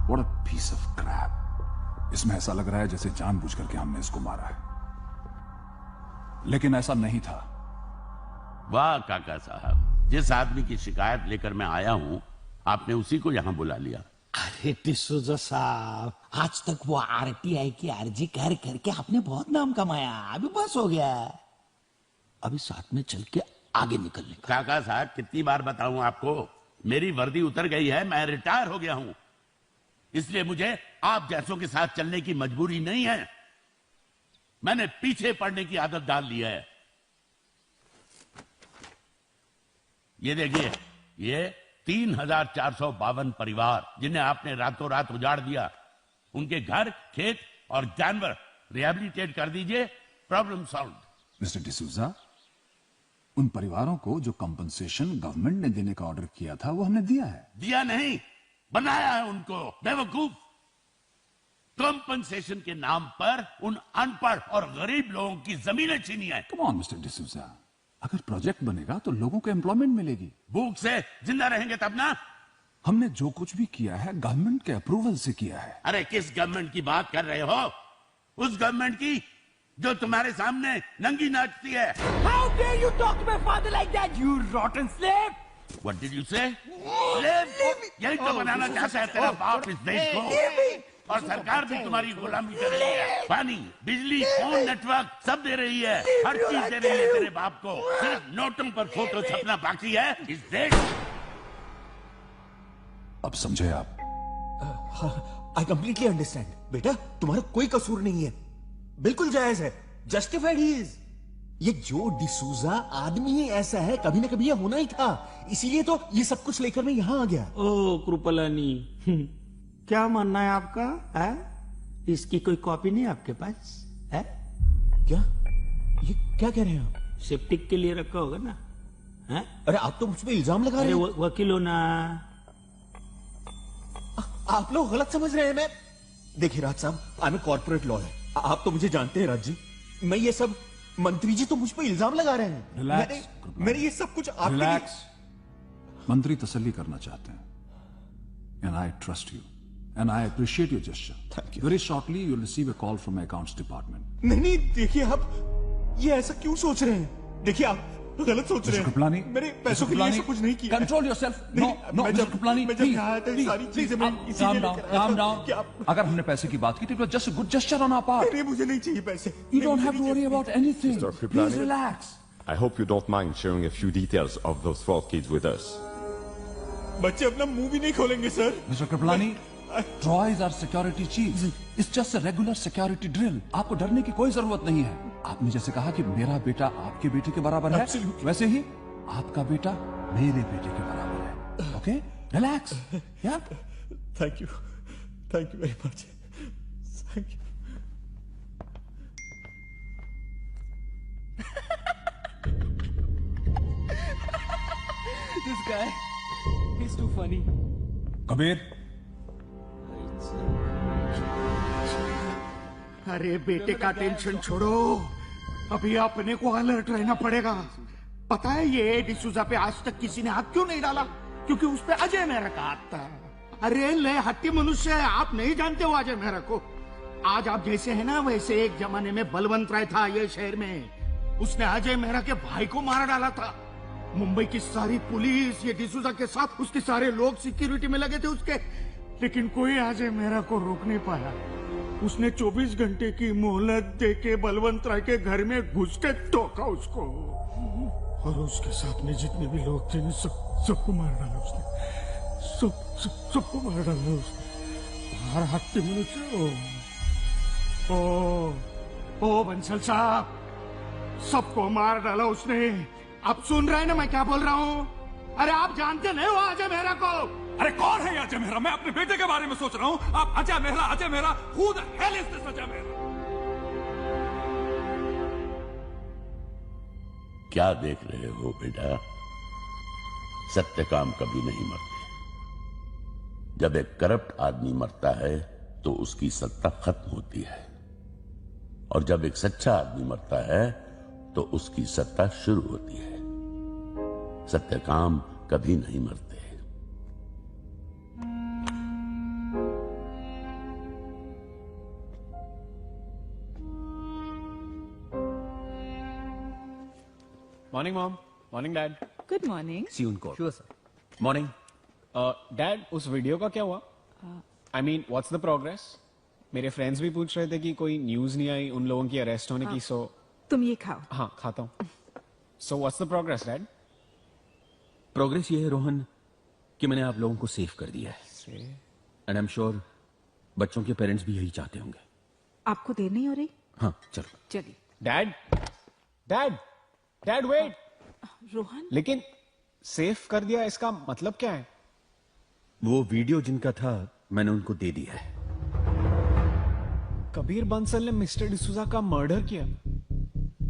What a piece of crap. इसमें ऐसा लग रहा है जैसे जानबूझकर के हमने इसको मारा है, लेकिन ऐसा नहीं था। वाह काका साहब, जिस आदमी की शिकायत लेकर मैं आया हूं आपने उसी को यहां बुला लिया। अरे डिसूजा साहब, आज तक वो आरटीआई की अर्जी कर करके आपने बहुत नाम कमाया, अभी बस हो गया। अभी साथ में चल के आगे निकलने का। काका साहब कितनी बार बताऊं आपको, मेरी वर्दी उतर गई है, मैं रिटायर हो गया हूं, इसलिए मुझे आप जैसों के साथ चलने की मजबूरी नहीं है। मैंने पीछे पड़ने की आदत डाल ली है। ये देखिए, ये 3452 परिवार जिन्हें आपने रातों रात उजाड़ दिया, उनके घर, खेत और जानवर रिहैबिलिटेट कर दीजिए, प्रॉब्लम सॉल्व। मिस्टर डिसूजा, उन परिवारों को जो कंपनसेशन गवर्नमेंट ने देने का ऑर्डर किया था वो हमने दिया है। दिया नहीं, बनाया है उनको, बेवकूफ। कंपनसेशन के नाम पर उन अनपढ़ और गरीब लोगों की जमीनें छीनी है। कम ऑन मिस्टर डिसूजा, अगर प्रोजेक्ट बनेगा तो लोगों को एम्प्लॉयमेंट मिलेगी। भूख से जिंदा रहेंगे तब ना। हमने जो कुछ भी किया है गवर्नमेंट के अप्रूवल से किया है। अरे किस गवर्नमेंट की बात कर रहे हो? उस गवर्नमेंट की जो तुम्हारे सामने नंगी नाचती है। How dare you talk to my father like that, you rotten slave? What did you say? Slave? यही तो बनाना चाहता है तेरा बाप इस देश को, और सरकार भी तुम्हारी गुलामी कर रही है। पानी, बिजली, फोन नेटवर्क सब दे रही है, हर चीज दे रही है तेरे बाप को, सिर्फ नोटों पर फोटो छपना बाकी है इस देश। अब समझे आप? I completely understand. बेटा, तुम्हारा कोई कसूर नहीं है, बिल्कुल जायज है, जस्टिफाइड ही इज। ये जो डिसूजा आदमी ही ऐसा है, कभी ना कभी ये होना ही था, इसीलिए तो ये सब कुछ लेकर मैं यहाँ आ गया। ओ कृपलानी, क्या मानना है आपका? है? इसकी कोई कॉपी नहीं आपके पास है? क्या? ये क्या कह रहे हैं आप? सेप्टिक के लिए रखा होगा ना? है? अरे आप तो मुझ पे इल्जाम लगा रहे हैं। वकील हो ना। आप लोग गलत समझ रहे हैं। मैं देखिए राज साहब, आई एम कॉर्पोरेट लॉयर, आप तो मुझे जानते हैं राज जी। मैं ये सब, मंत्री जी तो मुझ पे इल्जाम लगा रहे हैं। मैंने ये सब कुछ आपके रिलैक्स। मंत्री तसल्ली करना चाहते हैं, and I trust you, and I appreciate your gesture. Thank you. Very shortly you'll receive a call from my accounts department. नहीं, देखिए आप ये ऐसा क्यों सोच रहे हैं? देखिए आप गलत सोच रहे हैं। मेरे पैसों के लिए सब कुछ नहीं किया। Control yourself. No, Mr. Kripalani, please, calm down. अगर हमने पैसे की बात की तो just a good gesture on our part. मुझे नहीं चाहिए पैसे। You don't have to worry about anything. Please relax. I hope you don't mind sharing a few details of those 12 kids with us. बच्चे अपना मुंह भी नहीं खोलेंगे sir. Mister Kripalani, Troy is our security chief. It's just a regular security drill. आपको डरने की कोई जरूरत नहीं है। आपने जैसे कहा कि मेरा बेटा आपके बेटे के बराबर है, वैसे ही आपका बेटा मेरे बेटे के बराबर है। ओके? रिलैक्स। या? Thank you very much. Thank you. This guy, he's too funny. Kabir, अरे बेटे का टेंशन छोड़ो, अभी अपने को अलर्ट रहना पड़ेगा। पता है ये डिसूजा पे आज तक किसी ने हाथ क्यों नहीं डाला? क्योंकि उस पे अजय मेहरा का हाथ था। अरे ले हट्टी मनुष्य है, आप नहीं जानते हो अजय मेहरा को। आज आप जैसे है ना, वैसे एक जमाने में बलवंत राय था ये शहर में, उसने अजय मेहरा के भाई को मार डाला था। मुंबई की सारी पुलिस ये डिसूजा के साथ उसके सारे लोग सिक्योरिटी में लगे थे उसके, लेकिन कोई अजय मेहरा को रोक नहीं पाया। उसने 24 घंटे की मोहलत देके बलवंत राय के घर में घुस के ठोका उसको, और उसके साथ में जितने भी लोग थे सबको मार डाला उसने। सबको मार डाला उसने। हर हत्या मनुष्य। ओ बंसल साहब, सबको मार डाला उसने। आप सुन रहे हैं ना मैं क्या बोल रहा हूँ? अरे आप जानते नहीं हो अजय मेहरा को? अरे कौन है अजय मेहरा? मैं अपने बेटे के बारे में सोच रहा हूँ। आप Ajay Mehra, who the hell is this Ajay Mehra? क्या देख रहे हो बेटा? सत्य काम कभी नहीं मरते। जब एक करप्ट आदमी मरता है तो उसकी सत्ता खत्म होती है, और जब एक सच्चा आदमी मरता है तो उसकी सत्ता शुरू होती है। सत्य काम कभी नहीं मरते। Morning mom, morning dad. Good morning. See you in court. Sure sir. Morning. Dad, उस वीडियो का क्या हुआ? I mean what's the progress? मेरे फ्रेंड्स भी पूछ रहे थे कि कोई न्यूज नहीं आई उन लोगों की अरेस्ट होने की। सो तुम ये खाओ। हाँ खाता हूँ। So what's the progress dad? Progress ये है रोहन कि मैंने आप लोगों को सेव कर दिया है, एंड आई एम श्योर बच्चों के पेरेंट्स भी यही चाहते होंगे। आपको देर नहीं हो रही? हाँ चलो। चलिए। Dad dad dad wait. Rohan, लेकिन सेव कर दिया इसका मतलब क्या है? वो वीडियो जिनका था मैंने उनको दे दिया है। कबीर बंसल ने मिस्टर डिसूजा का मर्डर किया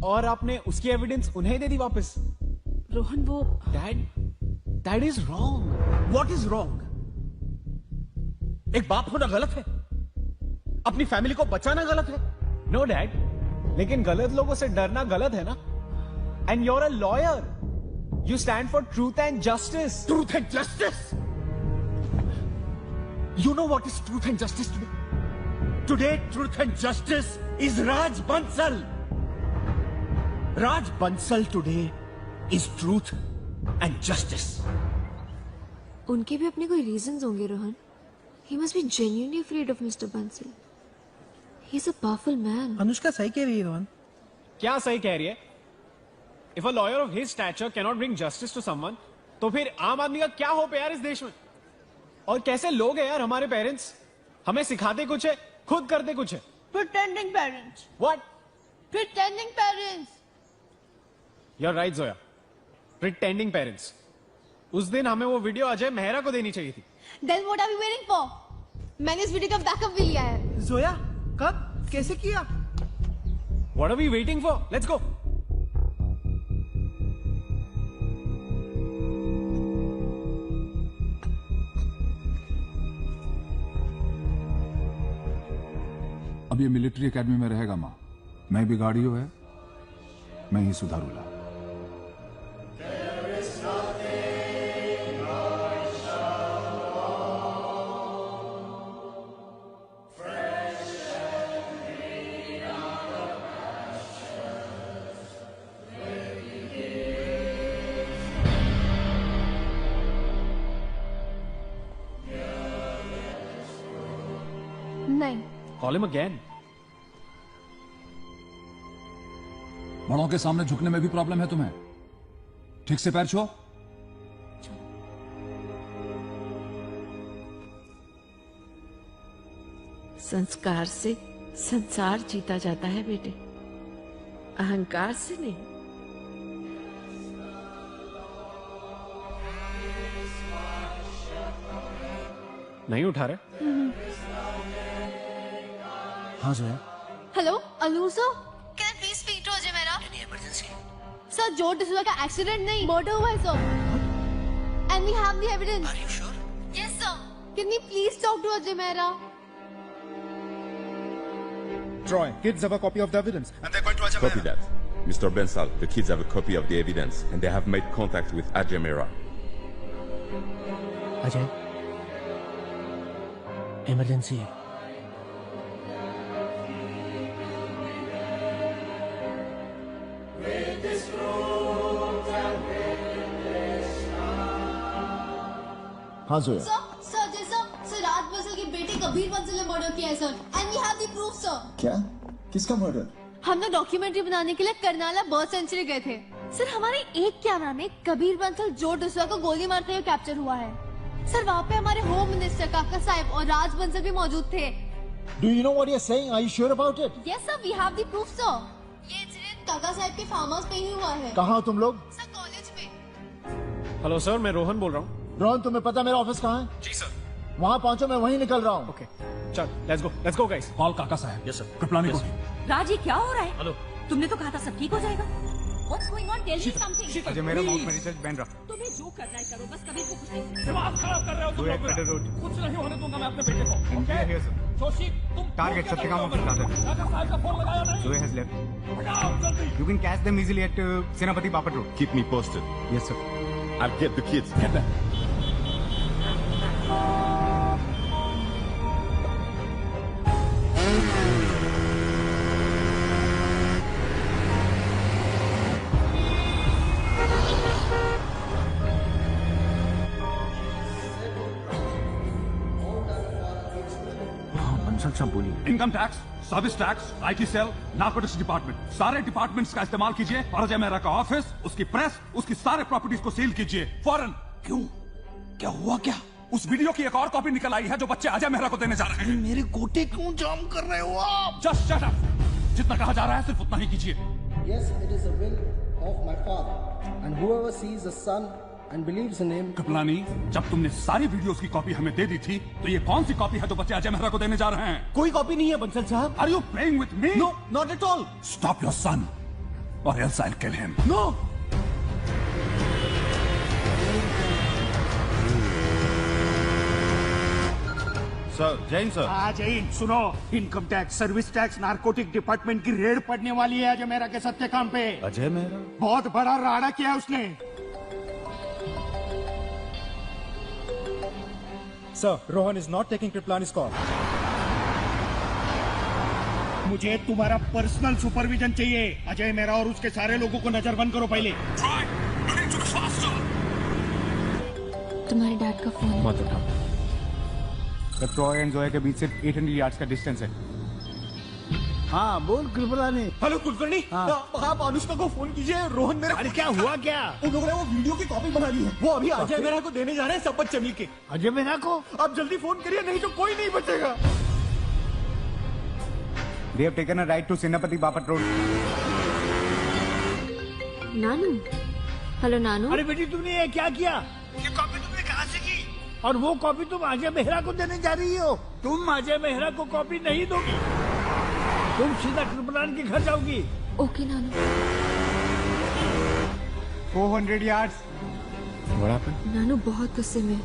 और आपने उसकी एविडेंस उन्हें दे दी वापस। रोहन वो that is wrong. What is wrong? एक बाप होना गलत है, अपनी फैमिली को बचाना गलत है। नो डैड, लेकिन गलत लोगों से डरना गलत है ना। And you are a lawyer, you stand for truth and justice. Truth and justice? You know what is truth and justice today? Today, truth and justice is Raj Bansal. Raj Bansal today is truth and justice. उनके भी अपने कोई reasons होंगे Rohan. He must be genuinely afraid of Mr. Bansal. He's a powerful man. Anushka सही कह रही है रोहन. क्या सही कह रही है? If a lawyer of his stature cannot bring justice to someone, तो फिर आम आदमी का क्या होप है यार इस देश में? और कैसे लोग हैं यार हमारे पेरेंट्स? हमें सिखाते कुछ है, खुद करते कुछ है। Pretending parents. What? Pretending parents. You're right, Zoya. Pretending parents. उस दिन हमें वो वीडियो अजय मेहरा को देनी चाहिए थी। Then what are we waiting for? मैंने इस वीडियो का बैकअप भी लिया है। जोया, कब? कैसे किया? What are we waiting for? Let's go. अब ये मिलिट्री एकेडमी में रहेगा माँ। मैं बिगाड़ियो है, मैं ही सुधारूला। नहीं. Call him again. बड़ों के सामने झुकने में भी प्रॉब्लम है तुम्हें? ठीक से पैर छुओ। संस्कार से संसार जीता जाता है बेटे, अहंकार से नहीं। नहीं उठा रहे? हाँ Zoya. Hello Anoor sir, can I please speak to Ajay Mehra? Any emergency? Sir जो डिसूजा का एक्सीडेंट नहीं, मर्डर हुआ है sir, and we have the evidence. Are you sure? Yes sir, can we please talk to Ajay Mehra? Troy, kids have a copy of the evidence and they're going to Ajay Copy Mehra. that. Mr. Bensal, the kids have a copy of the evidence and they have made contact with Ajay Mehra. Ajay, emergency है। हाँ Zoya. Sir जैसा sir Raj Bansal की बेटी कबीर बंसल ने murder किया है sir, and we have the proof sir. क्या? किसका मर्डर? हम लोग डॉक्यूमेंट्री बनाने के लिए करनाला बर्ड सेंचुरी गए थे सर। हमारे एक कैमरा में कबीर बंसल जो डिसूजा को गोली मारते हुए कैप्चर हुआ है सर। वहाँ पे हमारे होम मिनिस्टर काका साहब और राज बंसल भी मौजूद थे। Do you know what you're saying? Are you sure about it? Yes sir, we have the proof sir। ये इंसिडेंट काका साहब के फार्म हाउस पे ही हुआ है। कहाँ हो तुम लोग? सर कॉलेज में। हेलो सर, मैं रोहन बोल रहा हूँ। रोहन, तुम्हें पता मेरा ऑफिस कहाँ है? जी सर। वहाँ पहुँचो, मैं वहीं निकल रहा हूँ। ओके, चल लेट्स गो गाइस। कॉल काका साहब। Yes sir. कृपलानी को। राज, ये क्या हो रहा है? हेलो। तुमने तो कहा था सब ठीक हो जाएगा। What's going on? Tell me something. Ajay Mehra Mount Mary church Bandra. तुम्हें जो करना है करो, बस कभी को कुछ नहीं। दिमाग खराब कर रहे हो तुम लोग मेरा। कुछ नहीं होने दूंगा मैं अपने बेटे को। Here, sir. जोशी, तुम Target Satyakam of Plaza. काका साहब का फोन लगाया नहीं? Zoe has left. बताओ जल्दी। You can catch them easily at Senapati Bapat Road. Keep me posted. Yes, sir. I'll get the kids. Get them. Income tax, service tax, IT cell, narcotics department, सारे departments का इस्तेमाल कीजिए और अजय मेहरा का office, उसकी press, उसकी सारे properties को सील कीजिए फौरन। क्यों? क्या हुआ क्या? उस वीडियो की एक और कॉपी निकल आई है जो बच्चे अजय मेहरा को देने जा रहे हैं। मेरे गोटे क्यों जाम कर रहे हो आप? Just shut up. जितना कहा जा रहा है सिर्फ उतना ही कीजिए। Yes, it is the will of my father, and whoever sees the son and believes in him. Kripalani, जब तुमने सारी वीडियोस की कॉपी हमें दे दी थी, तो ये कौन सी कॉपी है जो बच्चे अजय मेहरा को देने जा रहे हैं? कोई कॉपी नहीं है बंसल साहब। Are you playing with me? No, not at all. Stop your son, or else I'll kill him. No. Sir, Jain sir. हाँ जैन, सुनो, income tax, service tax, narcotic department की रेड पड़ने वाली है अजय मेहरा के सत्यकाम पे। अजय मेहरा? बहुत बड़ा राड़ा किया है उसने। Sir, Rohan is not taking Kriplani's call. मुझे तुम्हारा पर्सनल सुपरविजन चाहिए। अजय मेहरा और उसके सारे लोगों को नजरबंद करो पहले। तुम्हारे डैड का फोन। मत उठाओ। ट्रॉय एंड जोया के बीच सिर्फ 800 यार्ड्स का डिस्टेंस है। हाँ बोल कृपलानी। हेलो कुलकर्णी, आप अनुष्का को फोन कीजिए। रोहन मेरा। अरे क्या हुआ क्या? उन लोगों ने वो वीडियो की कॉपी बना ली है। वो अभी अजय मेहरा को देने जा रहे हैं सबत चमी के। अजय मेहरा को? आप जल्दी फोन करिए, नहीं तो कोई नहीं बचेगा। They have taken a ride to Senapati Bapat Road. नानू, हेलो नानू। अरे बेटी तुमने ये क्या किया? ये कॉपी तुमने कहाँ से की? और वो कॉपी तुम अजय मेहरा को देने जा रही हो? तुम अजय मेहरा को कॉपी नहीं दोगी, तुम सीधा कृपलानी के घर जाओगी। Okay Nanu. 400 yards. What happened? नानू बहुत गुस्से में।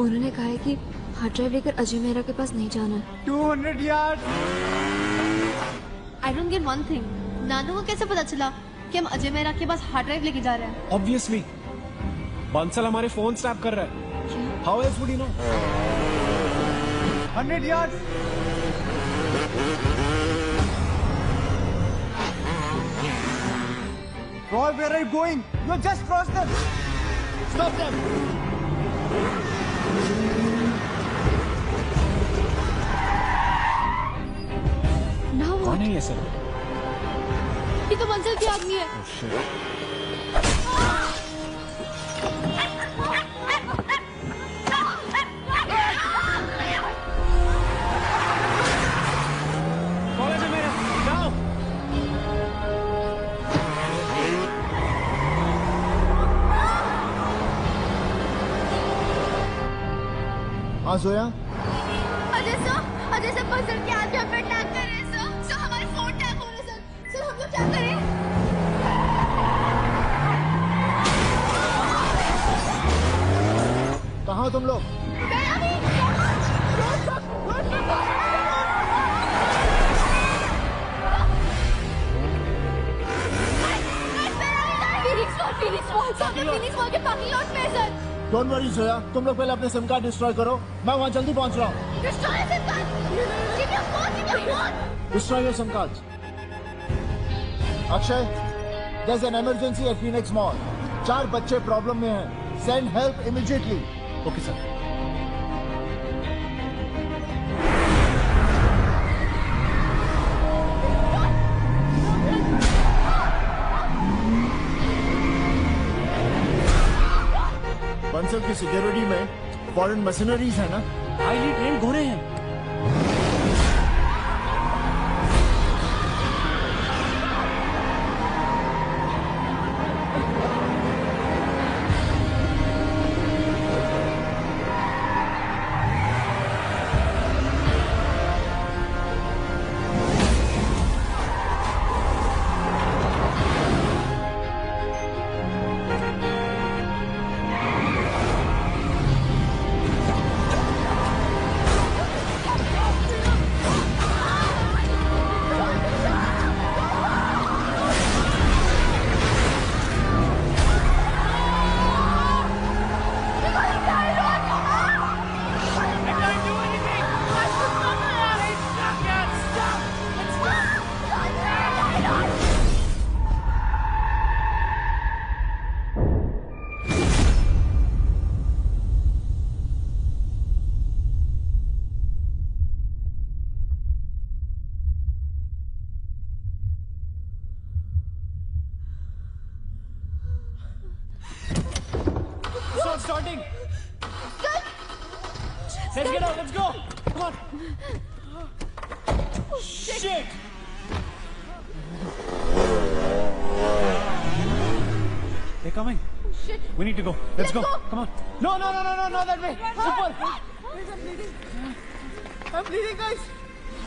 उन्होंने कहा है कि हार्ड ड्राइव लेकर अजय मेहरा के पास नहीं जाना है। 200 yards. I don't get one thing, नानू को कैसे पता चला कि हम अजय मेहरा के पास हार्ड ड्राइव लेके जा रहे हैं? ऑब्वियसली बंसल हमारे फोन स्नैप कर रहा है। How else would you know? 100 yards. Roy, where are you going? You just crossed them. Stop them. Now what? कौन है ये सर? ये तो बंसल की आदमी है। हाँ जोया, अजय सर बंसल के आदमी हम पे अटैक कर रहे हैं सर। सर हमारे फोन टैप हो रहे हैं सर। सर हम लोग क्या करें? कहाँ हो तुम लोग? फिनिक्स मॉल के पार्किंग लॉट में सर। डोंट वरी जोया, तुम लोग पहले अपने सिम कार्ड डिस्ट्रॉय करो, मैं वहाँ जल्दी पहुँच रहा हूँ। Destroy your SIM cards. Akshay, there's an emergency at Phoenix Mall. 4 बच्चे प्रॉब्लम में हैं। Send help immediately. Okay sir. Bansal की सिक्योरिटी में फॉरेन मशीनरीज है ना? हाईली ट्रेंड घोड़े हैं। Starting. Let's get out. Let's go. Come on. Shit. They're coming. Shit. We need to go. Let's go. go. Come on. No, not that way. Super. I'm bleeding, guys.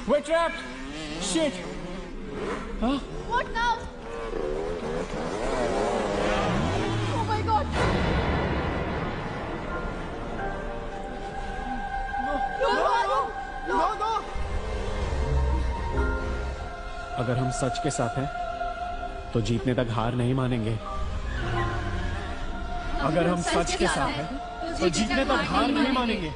We're trapped. Shit. Huh? What now? Oh my God. No. अगर हम सच के साथ हैं तो जीतने तक हार नहीं मानेंगे। अगर हम सच के साथ हैं तो जीतने तक हार नहीं मानेंगे।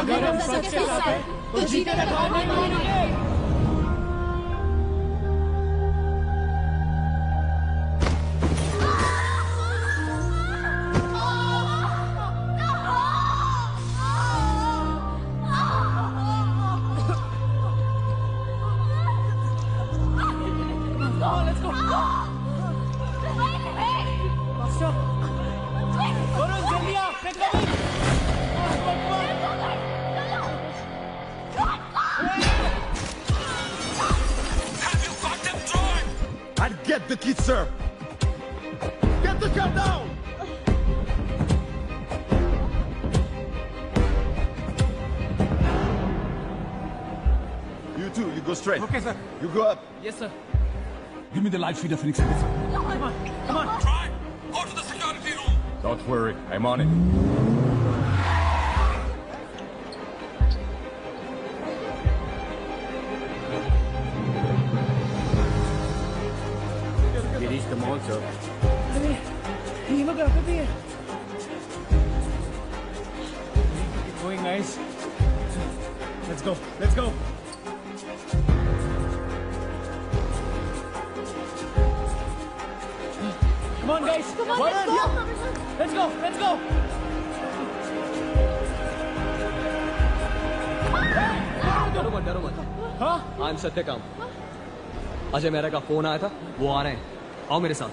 अगर हम सच के साथ हैं तो जीतने तक हार नहीं मानेंगे। Get the kid, sir! Get the car down! You two, you go straight. Okay, sir. You go up. Yes, sir. Give me the light feeder, Phoenix. Come on. Try. Go to the security room. Don't worry, I'm on it. We reached the mall, sir. ये लोग यहाँ पे भी है। Keep going, guys. Let's go. Let's go. Come on, guys. Come on, Warren, let's go. yeah. Let's go. Let's go. डरो मत। हाँ? I'm Satyakam. Ajay Mehra का फोन आया था, वो आ रहे हैं, आओ मेरे साथ।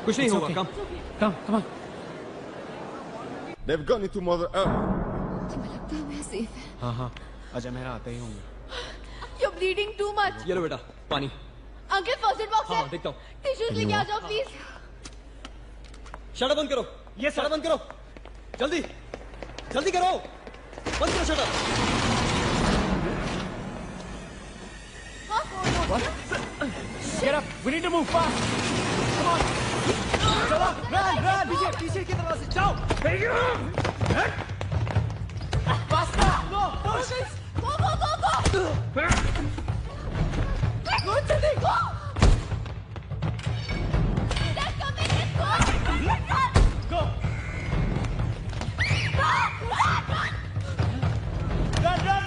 कुछ नहीं होगा, कम come on. They've gone into Mother Earth. तुम्हें लगता है मैं सेफ है? हाँ, अजय मेहरा आते ही होंगे। You're bleeding too much. ये लो बेटा, पानी। अंकल फर्स्ट एड बॉक्स है। हाँ, देखता हूँ। टिश्यूज लेके आ जाओ प्लीज। शटर बंद करो। ये शटर बंद करो, जल्दी जल्दी करो, बंद करो shutter. Get up, we need to move fast. Come on. चलो, run. पीछे की तरफ से जाओ। Faster. No, push. Go. Go, जल्दी. Go. They're coming in. Go. Go. Run.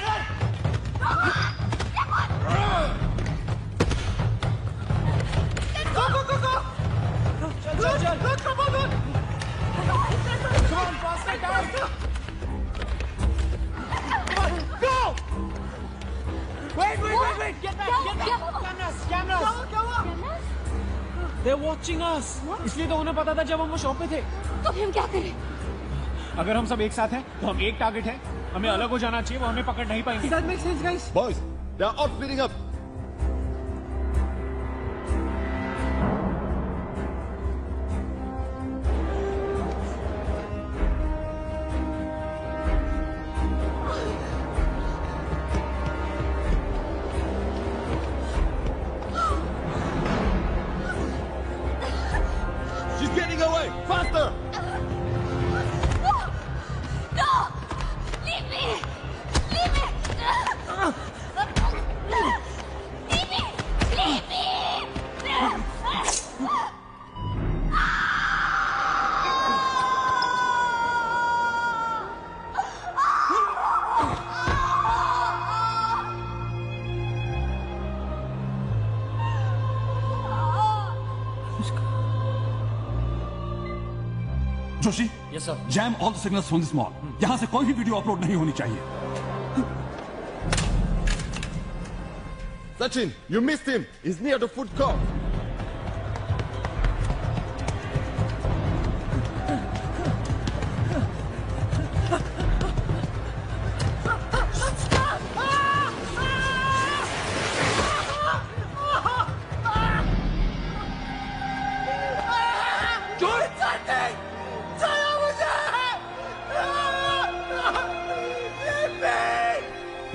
Go. Chal. Come on. Come on, faster, guys. Come on, go. Wait. Get back. Cameras. They're watching us. इसलिए तो उन्हें पता था जब हम वो शॉप पे थे। तो हम क्या करें? अगर हम सब एक साथ हैं, तो हम एक टारगेट है, हमें अलग हो जाना चाहिए, वो हमें पकड़ नहीं पाएंगे। That makes sense, guys. Boys, they are all speeding up. She's getting away! Faster! No! Leave me! Leave me! Joshi, yes sir. Jam all the signals from this mall. यहां से कोई भी वीडियो अपलोड नहीं होनी चाहिए। Sachin, you missed him. He's near the food court.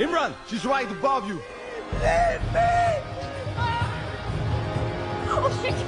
Imran, she's right above you. Leave me! Oh shit!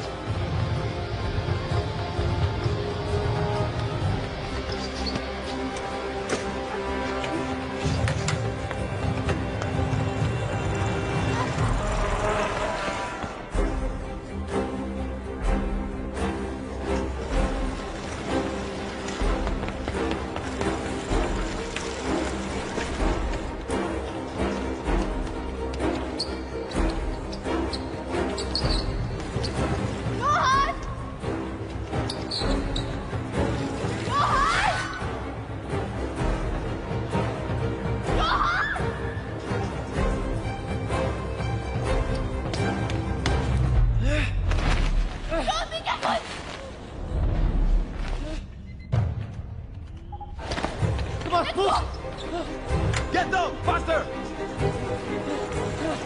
Get down, faster!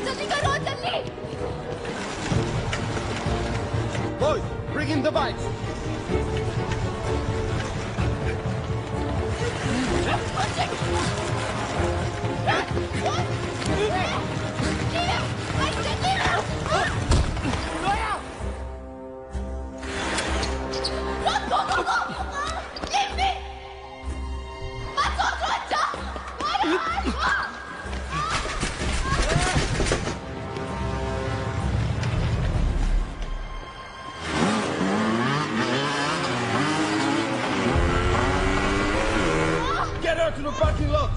जल्दी करो, जल्दी! Boys, bring in the bikes. Get her to the parking lot.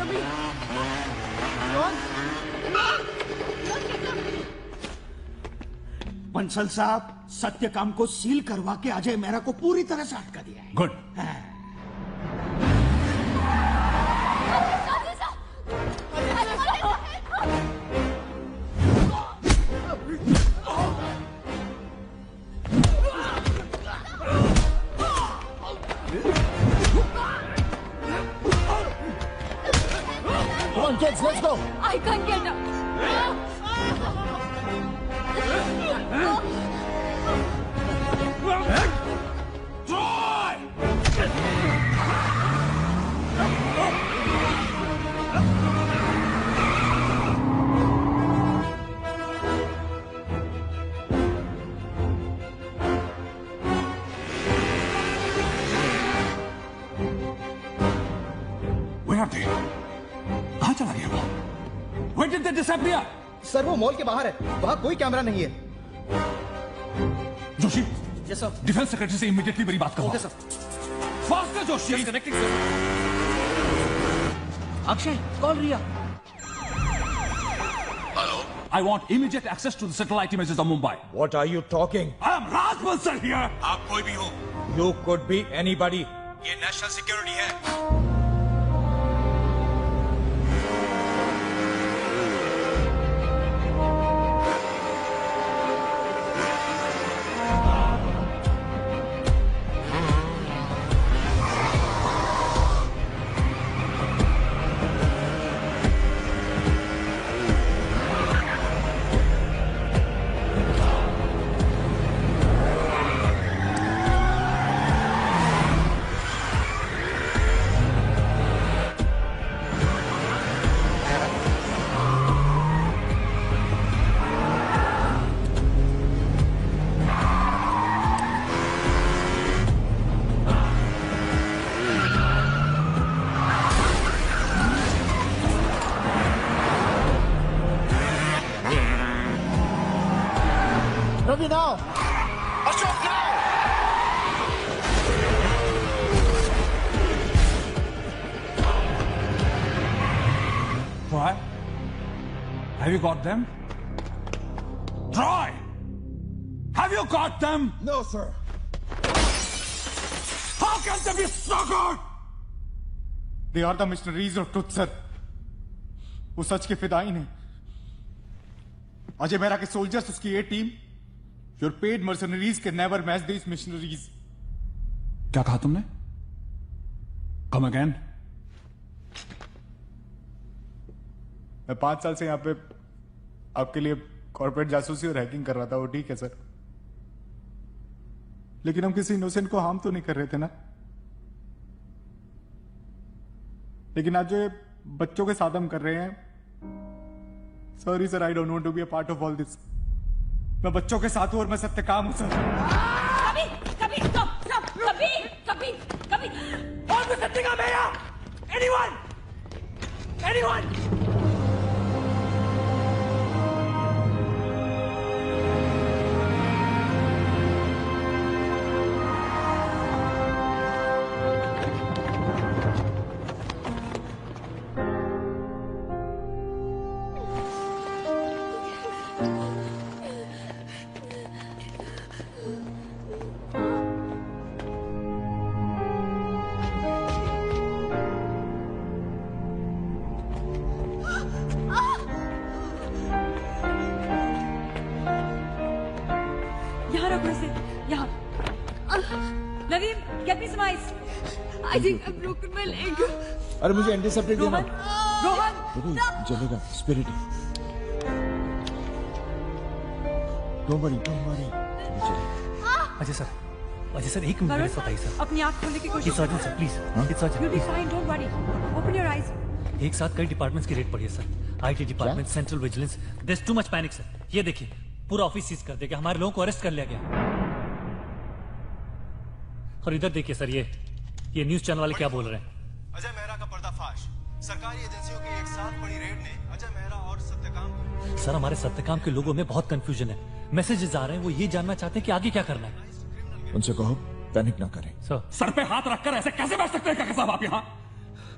अभी। बंसल साहब, सत्यकाम को seal करवा के अजय मेहरा को पूरी तरह से अटका दिया है। Good. Come on, kids, let's go. I can't get up. Where are they? कहाँ चला गया वो? Where did they disappear? Sir वो मॉल के बाहर है, वहाँ कोई कैमरा नहीं है। Joshi, yes sir. Defence secretary से इमीडिएटली मेरी बात करो। Okay sir. Faster Joshi. Connecting sir. Akshay, call Riya. I want immediate access to the satellite images of Mumbai. What are you talking? I am Raj Bansal here. आप कोई भी हो। You could be anybody. ये national security है। Ravi, now! Ashok, now! Why? Have you got them? Troy! Have you got them? No, sir. How can they be so good? They are the missionaries of truth, sir. वो सच के फिदाइन हैं। अजय मेहरा के soldiers, उसकी ये team, your paid mercenaries can never match these missionaries. क्या कहा तुमने? Come again? मैं 5 साल से यहाँ पे आपके लिए कॉर्पोरेट जासूसी और हैकिंग कर रहा था, वो ठीक है सर, लेकिन हम किसी इनोसेंट को हार्म तो नहीं कर रहे थे ना। लेकिन आज जो बच्चों के साथ हम कर रहे हैं, sorry sir, I don't want to be a part of all this. मैं बच्चों के साथ हूं और मैं सत्यकाम हूं सर। कभी कभी stop, stop, कभी कभी कभी और मैं सत्यकाम है यहाँ? Anyone? Anyone? यहाँ रखो इसे, यहाँ। नवीन, get me some ice. I think I've broken my leg. अरे मुझे एंटीसेप्टिक देना। रोहन, जलेगा, spirit. Don't worry, don't worry. Ajay sir एक मिनट वरुण, बताइए सर। अपनी आँख खोलने की कोशिश It's urgent, sir, please. It's urgent. You'll be fine, don't worry. Open your eyes. एक साथ कई डिपार्टमेंट्स की रेड पड़ी है sir. IT department, central vigilance, there is too much panic sir. ये देखिए, पूरा ऑफिस सीज कर दिया, हमारे लोगों को अरेस्ट कर लिया गया। और इधर देखिए सर, ये न्यूज चैनल वाले क्या बोल रहे हैं। अजय मेहरा का पर्दाफाश। सरकारी एजेंसियों की एक साथ बड़ी रेड ने अजय मेहरा और सत्यकाम। सर, हमारे सत्यकाम के लोगों में बहुत कंफ्यूजन है। मैसेजेस आ रहे हैं, वो ये जानना चाहते हैं कि आगे क्या करना है। उनसे कहो पैनिक ना करें। सर पे हाथ रखकर ऐसे कैसे बैठ सकते हैं काका साहब आप यहाँ?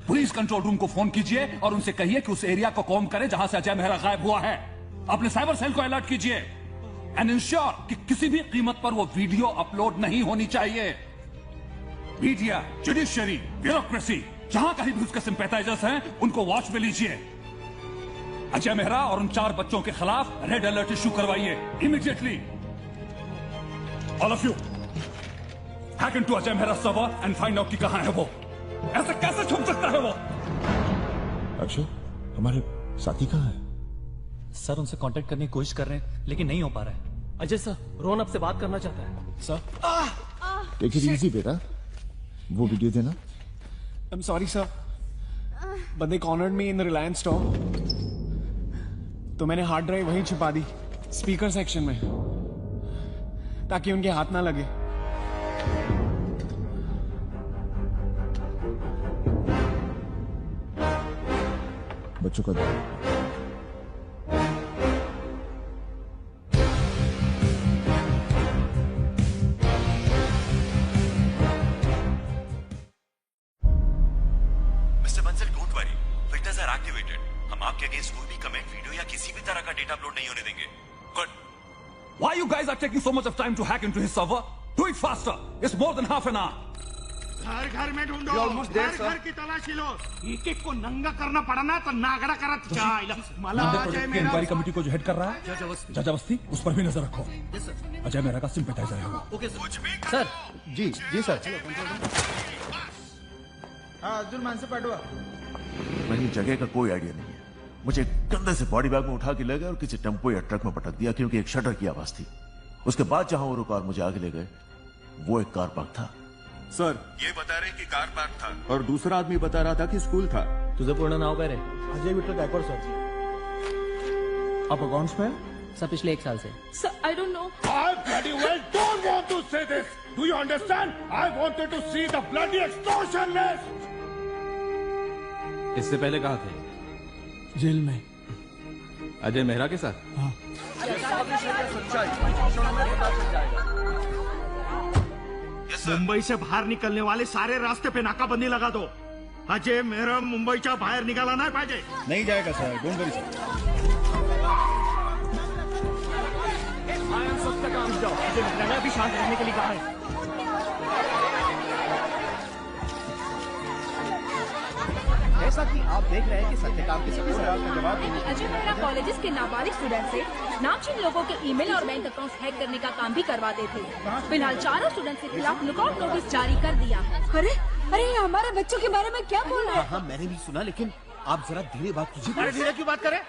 पुलिस कंट्रोल रूम को फोन कीजिए और उनसे कहिए कि उस एरिया को कॉम्ब करे जहां से अजय मेहरा गायब हुआ है। अपने साइबर सेल को अलर्ट कीजिए एंड इंश्योर कि किसी भी कीमत पर वो वीडियो अपलोड नहीं होनी चाहिए। मीडिया, जुडिशियरी, ब्यूरोक्रेसी, जहां कहीं भी उसके सिंपैथाइजर्स हैं, उनको वॉच में लीजिए। अजय मेहरा और उन 4 बच्चों के खिलाफ रेड अलर्ट इश्यू करवाइए immediately. All of you hack into Ajay Mehra server and find out कि कहां है वो। ऐसे कैसे छुप सकता है वो? अक्षय, हमारे साथी कहां है? सर उनसे कांटेक्ट करने की कोशिश कर रहे हैं लेकिन नहीं हो पा रहा है। अजय सर, रोहन आपसे बात करना चाहता है। सर टेक इट इजी बेटा, वो वीडियो देना। I am sorry sir, but they cornered me in the Reliance store, तो मैंने हार्ड ड्राइव वहीं छिपा दी स्पीकर सेक्शन में ताकि उनके हाथ ना लगे। बच्चों का दो। Mister Bansal, don't worry, filters are activated. हम आपके अगेंस्ट कोई भी कमेंट, वीडियो या किसी भी तरह का डेटा अपलोड नहीं होने देंगे। Good. Why you guys are taking so much of time to hack into his server? Do it faster. It's more than half an hour. घर घर में ढूंढो, घर घर की तलाशी लो। एक एक को नंगा करना पड़ा ना तो नागड़ा करत चाइला। मला अजय मेहरा इंक्वायरी कमेटी को जो हेड कर रहा है जज अवस्थी, उस पर भी नजर रखो। अजय मेहरा का सिंपैथाइजर है वो। Okay sir. जी जी सर। हाँ, अर्जुन मानसे पाठवा। मुझे जगह का कोई आइडिया नहीं है। मुझे कंधे से बॉडी बैग में उठा के ले गए और किसी टेम्पो या ट्रक में पटक दिया क्योंकि एक शटर की आवाज थी। उसके बाद जहां वो रुका और मुझे आगे ले गए, वो एक कार पार्क था। सर, ये बता रहे कि कार पार्क था और दूसरा आदमी बता रहा था कि स्कूल था। तुझे पूर्ण नाव काय रे? अजय विठल गायकवाड सर। आप अकाउंट्स में? सर पिछले 1 साल से। Sir, I don't know. I bloody well don't want to say this. Do you understand? I wanted to see the bloody extortion list. इससे पहले कहाँ थे? जेल में। अजय मेहरा के साथ? हाँ। मुंबई से बाहर निकलने वाले सारे रास्ते पे नाकाबंदी लगा दो। अजय मेहरा मुंबईच्या बाहेर निघाला नाही पाहिजे। नहीं जाएगा sir, don't worry sir. Ajay Mehra ने भी शांत रहने के लिए कहा है। जैसा कि आप देख रहे हैं कि सत्यकाम के सभी सवाल का जवाब अजय मेहरा कॉलेजेस के नाबालिग स्टूडेंट से नामचीन लोगों के ईमेल और बैंक अकाउंट्स हैक करने का काम भी करवाते थे। फिलहाल 4 स्टूडेंट्स के खिलाफ लुकआउट नोटिस जारी कर दिया है। अरे अरे हमारे बच्चों के बारे में क्या बोल रहे हैं? हाँ, मैंने भी सुना, लेकिन आप जरा धीरे बात कीजिए। अरे धीरे क्यों बात करें?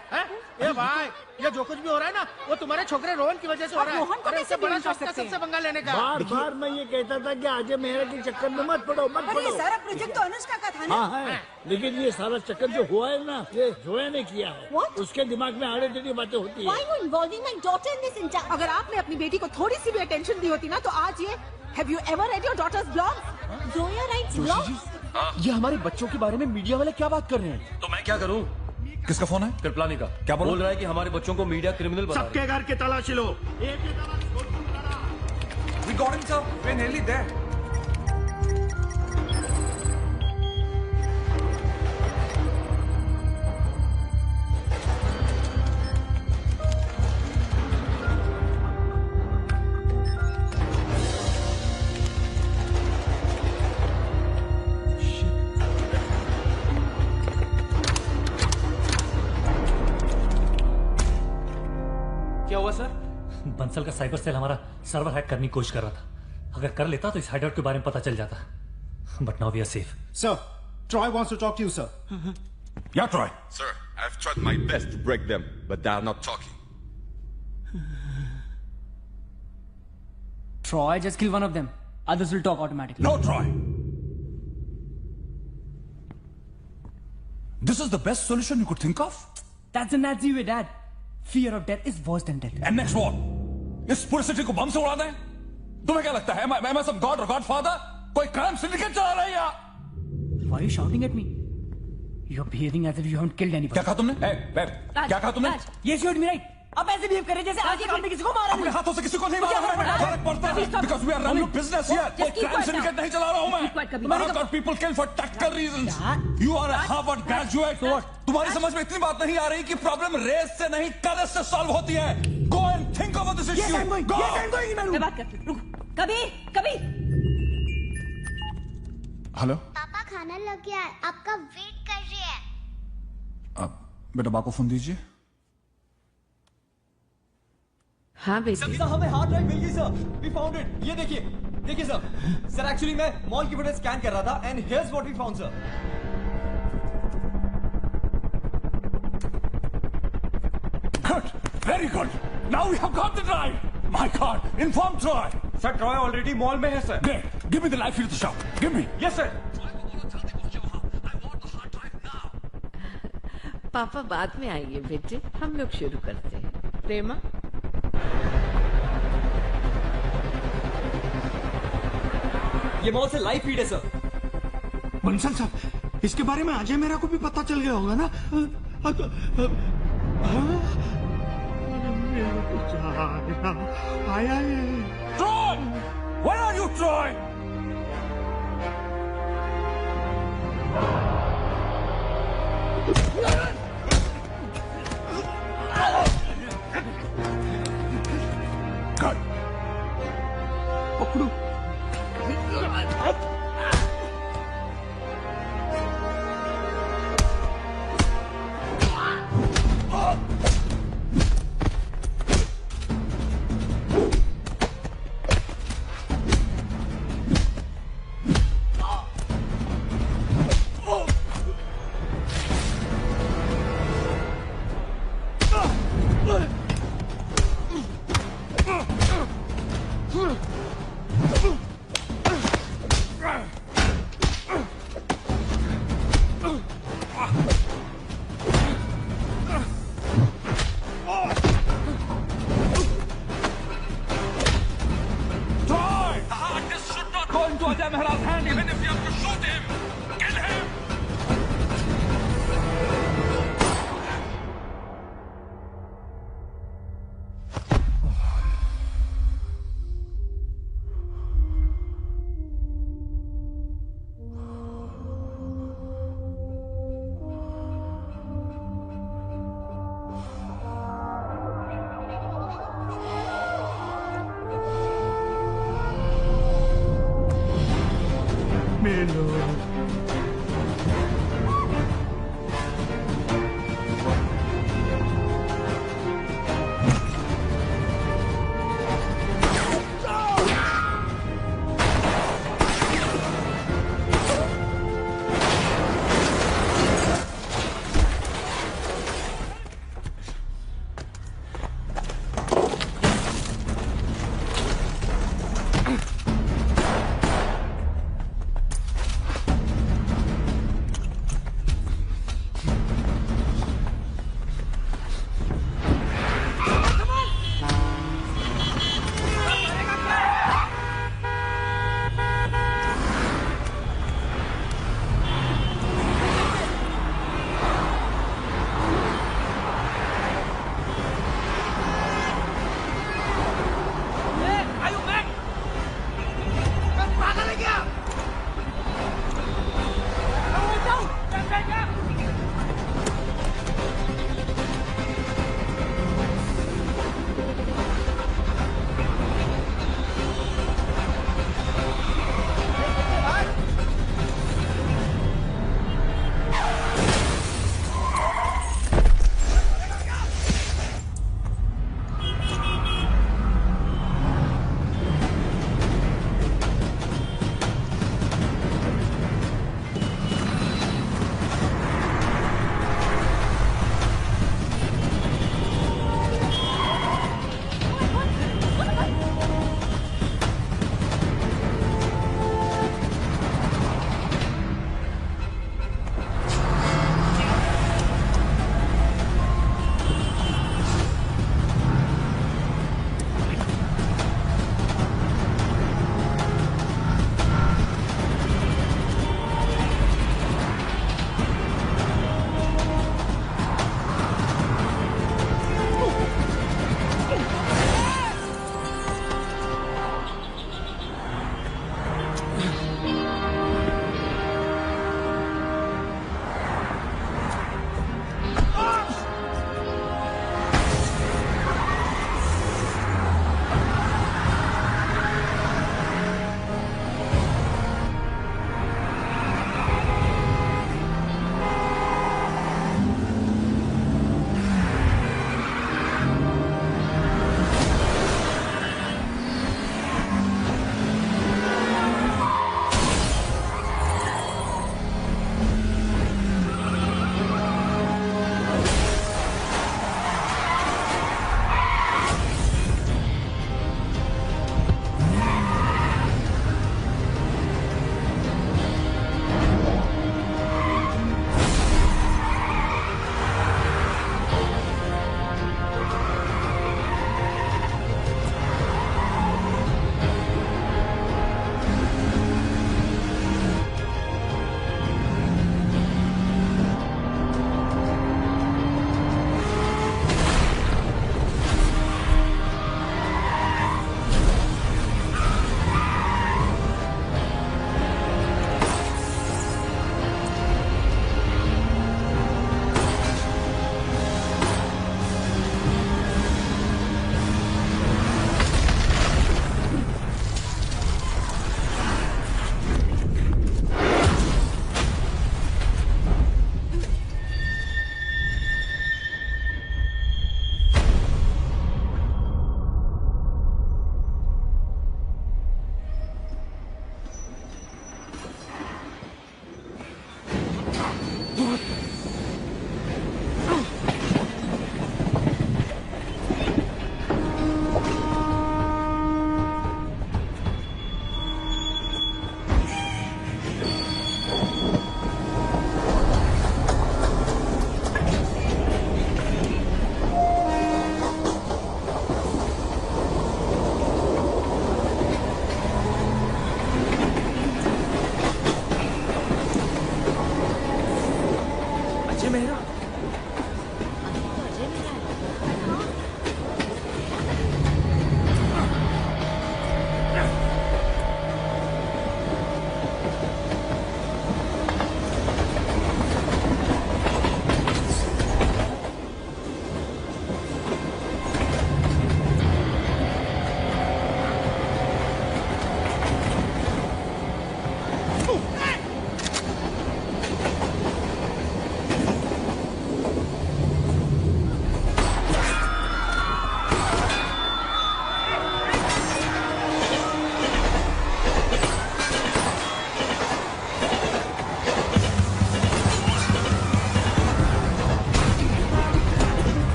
ए भाई, ये जो कुछ भी हो रहा है ना, वो तुम्हारे छोकरे रोहन की वजह से हो रहा है। रोहन को अरे कैसे इससे बड़ा blame कर शौक था सकते हैं? सबसे पंगा लेने का। बार बार मैं ये कहता था कि अजय मेहरा के चक्कर में मत पड़ो, मत अरे पड़ो। ये सारा प्रोजेक्ट तो अनुष्का का था ना? हाँ है, लेकिन ये सारा चक्कर जो हुआ है ना, ये जोया ने किया है। What? उसके दिमाग में आड़े टेढ़ी बातें होती Why है। you involving my daughter in this entire? अगर आपने अपनी बेटी को थोड़ी सी भी अटेंशन दी होती ना, तो आज ये Have you ever read your daughter's blog? Zoya writes blogs. ये हमारे बच्चों के बारे में मीडिया वाले क्या बात कर रहे हैं? तो मैं क्या करूं? किसका फोन है? कृपलानी का। क्या बोल रहा है कि हमारे बच्चों को मीडिया क्रिमिनल बना रहा है। सबके घर की तलाशी लो। We got him, sir. We're nearly there. क्या हुआ सर? बंसल का साइबर सेल हमारा सर्वर हैक करने की कोशिश कर रहा था। अगर कर लेता तो इस हाइडआउट के बारे में पता चल जाता। But now we are safe. Sir, Troy wants to talk to you sir. Yeah, Troy. Sir, I've tried my best to break them, but they are not talking. Troy, just kill one of them. Others will talk automatically. No, Troy. This is the best solution you could think of? That's a Nazi way, Dad. Fear of death is worse than death. And next what? इस पूरे city को बम से उड़ा दें? तुम्हें क्या लगता है? Am I some god or godfather? कोई क्राइम सिंडिकेट चला रहा है या? Why are you shouting at me? You're behaving as if you haven't killed anybody. क्या कहा तुमने? क्या कहा तुमने? Yes, you heard me right. आप ऐसे बिहेव कर रहे हैं जैसे आज आपने किसी को मारा अपने हाथों से किसी को नहीं मारा है। फर्क पड़ता है because we are running business here. कोई crime syndicate नहीं चला रहा हूँ मैं. I've got people killed for tactical reasons. You are a Harvard graduate. तुम्हारी समझ में इतनी बात नहीं आ रही कि प्रॉब्लम रेस से नहीं करेज से सॉल्व होती है. Go and think about this issue. Go. मैं बात करती हूँ. कभी. हेलो. पापा खाना लग गया है, आपका वेट कर रही है. आप बेटा बाप को फोन दीजिए. हाँ बेटे. सर हमें हार्ड ड्राइव मिल गई सर. We found it. ये देखिए सर एक्चुअली मैं मॉल की फुटेज स्कैन कर रहा था and here's what we found sir. Good, very good. Now we have got the drive. My God, inform Troy. Sir, Troy already mall में है sir. There, give me the live feed of the shop. Give me. Yes sir. पापा बाद में आएंगे बेटे, हम लोग शुरू करते हैं. प्रेमा. ये मॉल से लाइव फीड है सर. बंसल साहब, इसके बारे में अजय मेरा को भी पता चल गया होगा ना. आया है. Troy, where are you, Troy? Good. पकड़ो.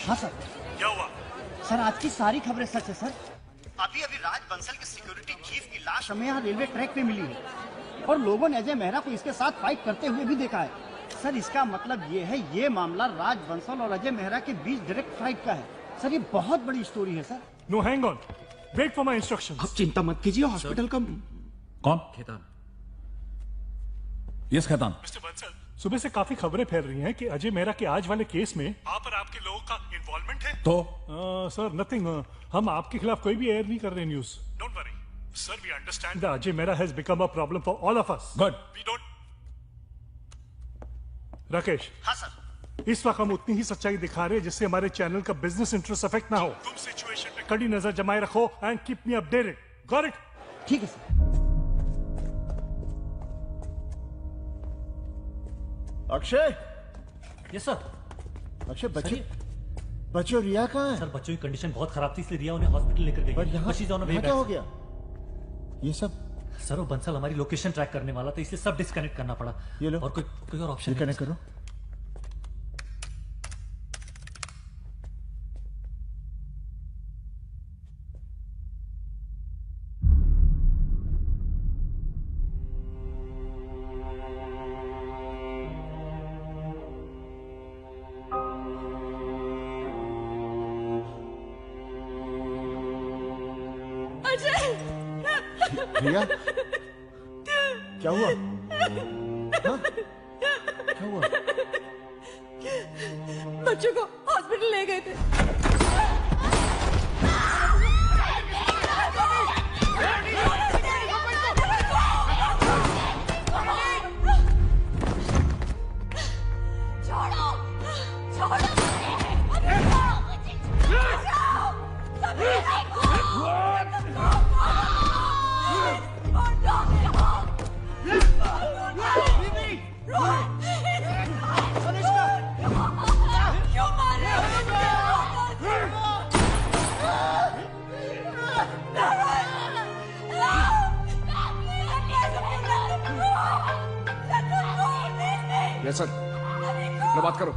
हाँ सर। क्या हुआ? सर आज की सारी खबरें सच है सर। अभी राज बंसल के सिक्योरिटी चीफ की लाश हमें यहाँ रेलवे ट्रैक पे मिली है और लोगों ने अजय मेहरा को इसके साथ फाइट करते हुए भी देखा है। सर इसका मतलब ये है ये मामला राज बंसल और अजय मेहरा के बीच डायरेक्ट फाइट का है। सर ये बहुत बड़ी स्टोरी है sir. No hang on, wait for my instructions. आप चिंता मत कीजिए, हॉस्पिटल का कौन? खेतान। यस खेतान। मिस्टर बंसल, सुबह से काफी खबरें फैल रही हैं कि अजय मेहरा के आज वाले केस में आप और आपके लोगों का इन्वॉल्वमेंट है। तो सर नथिंग, हम आपके खिलाफ कोई भी एयर नहीं कर रहे news. Don't worry sir, we understand that Ajay Mehra has become a problem for all of us. Good. We don't. Rakesh. हाँ सर। इस वक्त हम उतनी ही सच्चाई दिखा रहे हैं जिससे हमारे चैनल का बिजनेस इंटरेस्ट अफेक्ट ना हो। तुम सिचुएशन पे कड़ी नजर जमाए रखो and keep me updated. Got it? ठीक है sir. Akshay. Yes sir. Akshay बच्चे और रिया कहाँ है? सर बच्चों की कंडीशन बहुत खराब थी इसलिए रिया उन्हें हॉस्पिटल लेकर गई। पर यहाँ क्या हो गया? ये सब सर वो बंसल हमारी लोकेशन ट्रैक करने वाला था इसलिए सब डिस्कनेक्ट करना पड़ा। ये लो। और कोई और ऑप्शन कनेक्ट करो। रिया क्या हुआ? हाँ? क्या हुआ? बच्चों को हॉस्पिटल ले गए थे। Yes sir. लो बात करो,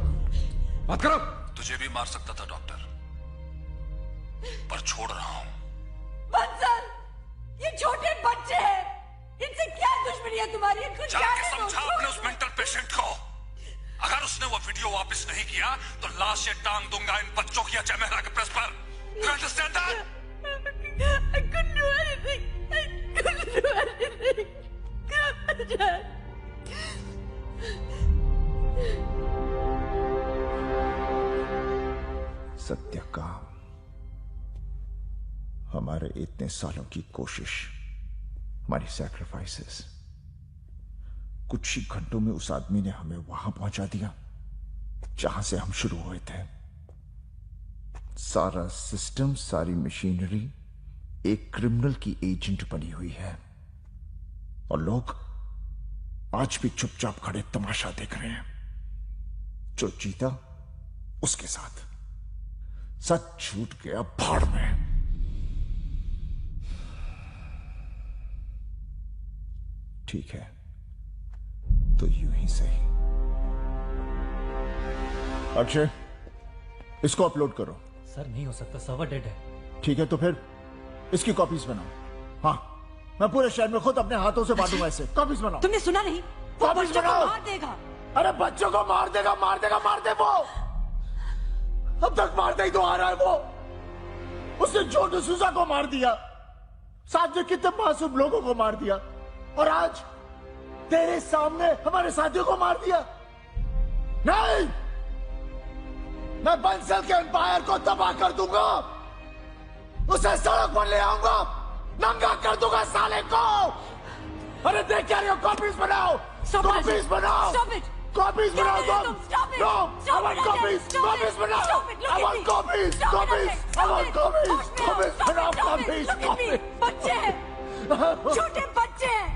बात करो। तुझे भी मार सकता था डॉक्टर, पर छोड़ रहा हूं। बंसल, ये छोटे बच्चे हैं, इनसे क्या दुश्मनी है तुम्हारी? इनको जाके समझा अपने उस मेंटल पेशेंट को। अगर उसने वो वीडियो वापस नहीं किया तो लाश से टांग दूंगा इन बच्चों की अजय मेहरा के प्रेस पर। You understand that? I couldn't do anything. I couldn't do anything. Satyakam, हमारे इतने सालों की कोशिश, हमारी सैक्रिफाइसेस, कुछ ही घंटों में उस आदमी ने हमें वहां पहुंचा दिया जहां से हम शुरू हुए थे। सारा सिस्टम, सारी मशीनरी एक क्रिमिनल की एजेंट बनी हुई है और लोग आज भी चुपचाप खड़े तमाशा देख रहे हैं। जो जीता उसके साथ, सच छूट गया भाड़ में। ठीक है तो यूं ही सही। अक्षय, इसको अपलोड करो। सर नहीं हो सकता, सर्वर डेड है। ठीक है तो फिर इसकी कॉपीज बनाओ। हाँ, मैं पूरे शहर में खुद अपने हाथों से बांटूंगा इसे। कॉपीज बनाओ। तुमने सुना नहीं? वो बच्चों को मार देगा। अरे बच्चों को मार देगा, मार देगा, मार दे वो। अब तक मारता ही तो आ रहा है वो। उसने जो डिसूजा को मार दिया, साथ में कितने मासूम लोगों को मार दिया, और आज तेरे सामने हमारे साथियों को मार दिया। नहीं, मैं बंसल के एम्पायर को तबाह कर दूंगा, उसे सड़क पर ले आऊंगा, नंगा कर दूंगा साले को। अरे देख क्या रहे हो? कॉपीज बनाओ, कॉपीज बनाओ, कॉपीज बनाओ तुम। No, I want copies, copies बनाओ। I want copies, copies, I want copies, copies बनाओ, कॉपीज, कॉपीज। बच्चे हैं, छोटे बच्चे हैं,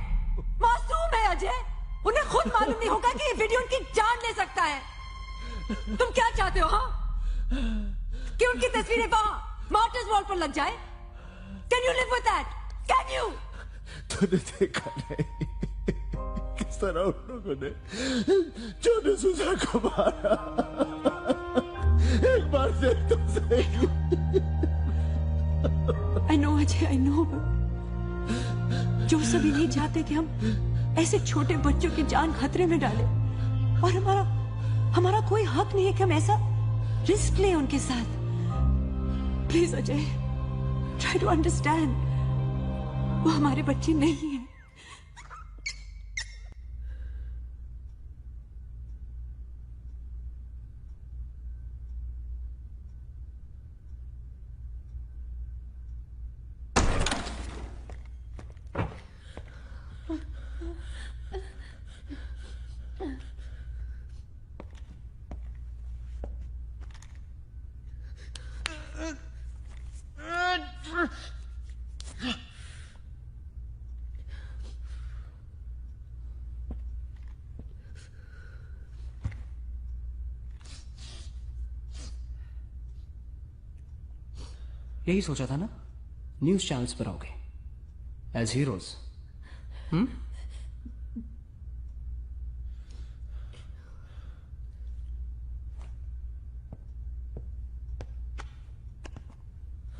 मासूम है अजय। उन्हें खुद मालूम नहीं होगा कि ये वीडियो उनकी जान ले सकता है। तुम क्या चाहते हो? हाँ, कि उनकी तस्वीरें वहां मार्टर्स वॉल पर लग जाए? Can you live with that? Can you? तूने देखा नहीं किस तरह उन लोगों ने जो डिसूजा को मारा? एक बार मार दे तो सही। I know Ajay, I know, जो सभी नहीं चाहते कि हम ऐसे छोटे बच्चों की जान खतरे में डालें, और हमारा कोई हक नहीं है कि हम ऐसा रिस्क लें उनके साथ। Please Ajay, try to understand, वो हमारे बच्चे नहीं हैं। यही सोचा था ना, न्यूज चैनल्स पर आओगे एज हीरोज।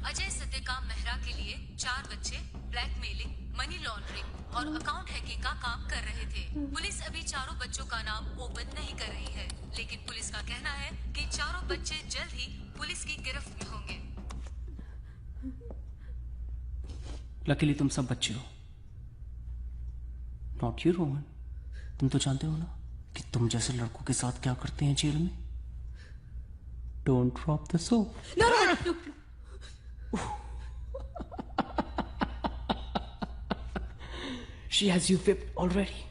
अजय सत्यकाम मेहरा के लिए 4 बच्चे ब्लैकमेलिंग, मनी लॉन्ड्रिंग और अकाउंट हैकिंग का काम कर रहे थे। पुलिस अभी चारों बच्चों का नाम ओपन नहीं कर रही है, लेकिन पुलिस का कहना है कि चारों बच्चे जल्द ही पुलिस की गिरफ्त में होंगे। लकीली तुम सब बच्चे हो, नॉट यू रोहन। तुम तो जानते हो ना कि तुम जैसे लड़कों के साथ क्या करते हैं जेल में। Don't drop the soap. No, no, no, no. She has you whipped already.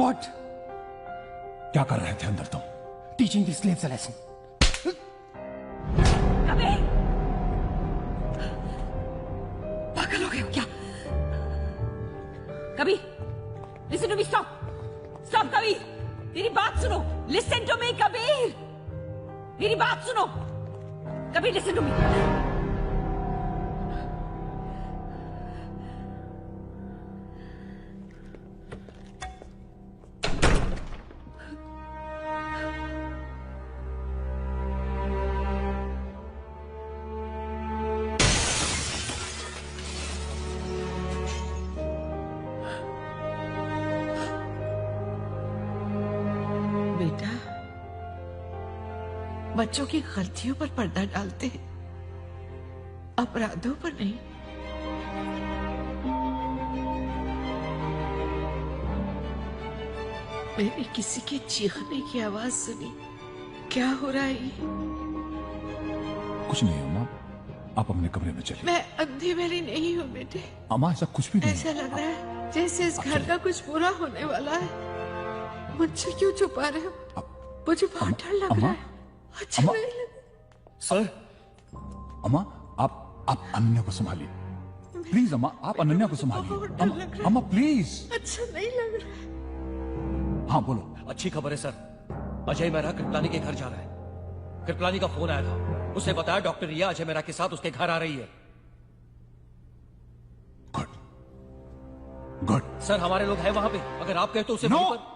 What? क्या कर रहे थे अंदर तुम? Teaching the slaves a lesson. पागल हो गए हो क्या? Kabir, listen to me, stop. Stop, Kabir. मेरी बात सुनो. Listen to me, Kabir. मेरी बात सुनो. Kabir, listen to me. बेटा, बच्चों की गलतियों पर पर्दा डालते हैं, अपराधों पर नहीं। मैंने किसी के चीखने की आवाज सुनी। क्या हो रहा है ये? कुछ नहीं अम्मा, आप अपने कमरे में चलिए। मैं अंधी मेरी नहीं हूँ बेटे। अम्मा ऐसा कुछ भी नहीं। ऐसा लग रहा है जैसे इस घर का कुछ बुरा होने वाला है। मुझसे क्यों छुपा रहे हो? मुझे बहुत डर लग रहा है। अच्छा नहीं लग। सर, अम्मा आप अनन्या को संभालिए प्लीज। अम्मा आप अनन्या को संभालिए। अम्मा प्लीज। अच्छा नहीं लग रहा है। हाँ बोलो। अच्छी खबर है सर, अजय मेहरा कृपलानी के घर जा रहा है। कृपलानी का फोन आया था, उसने बताया डॉक्टर रिया अजय मेहरा के साथ उसके घर आ रही है। गुड। सर हमारे लोग हैं वहां पे, अगर आप कहे तो उसे वहीं पर।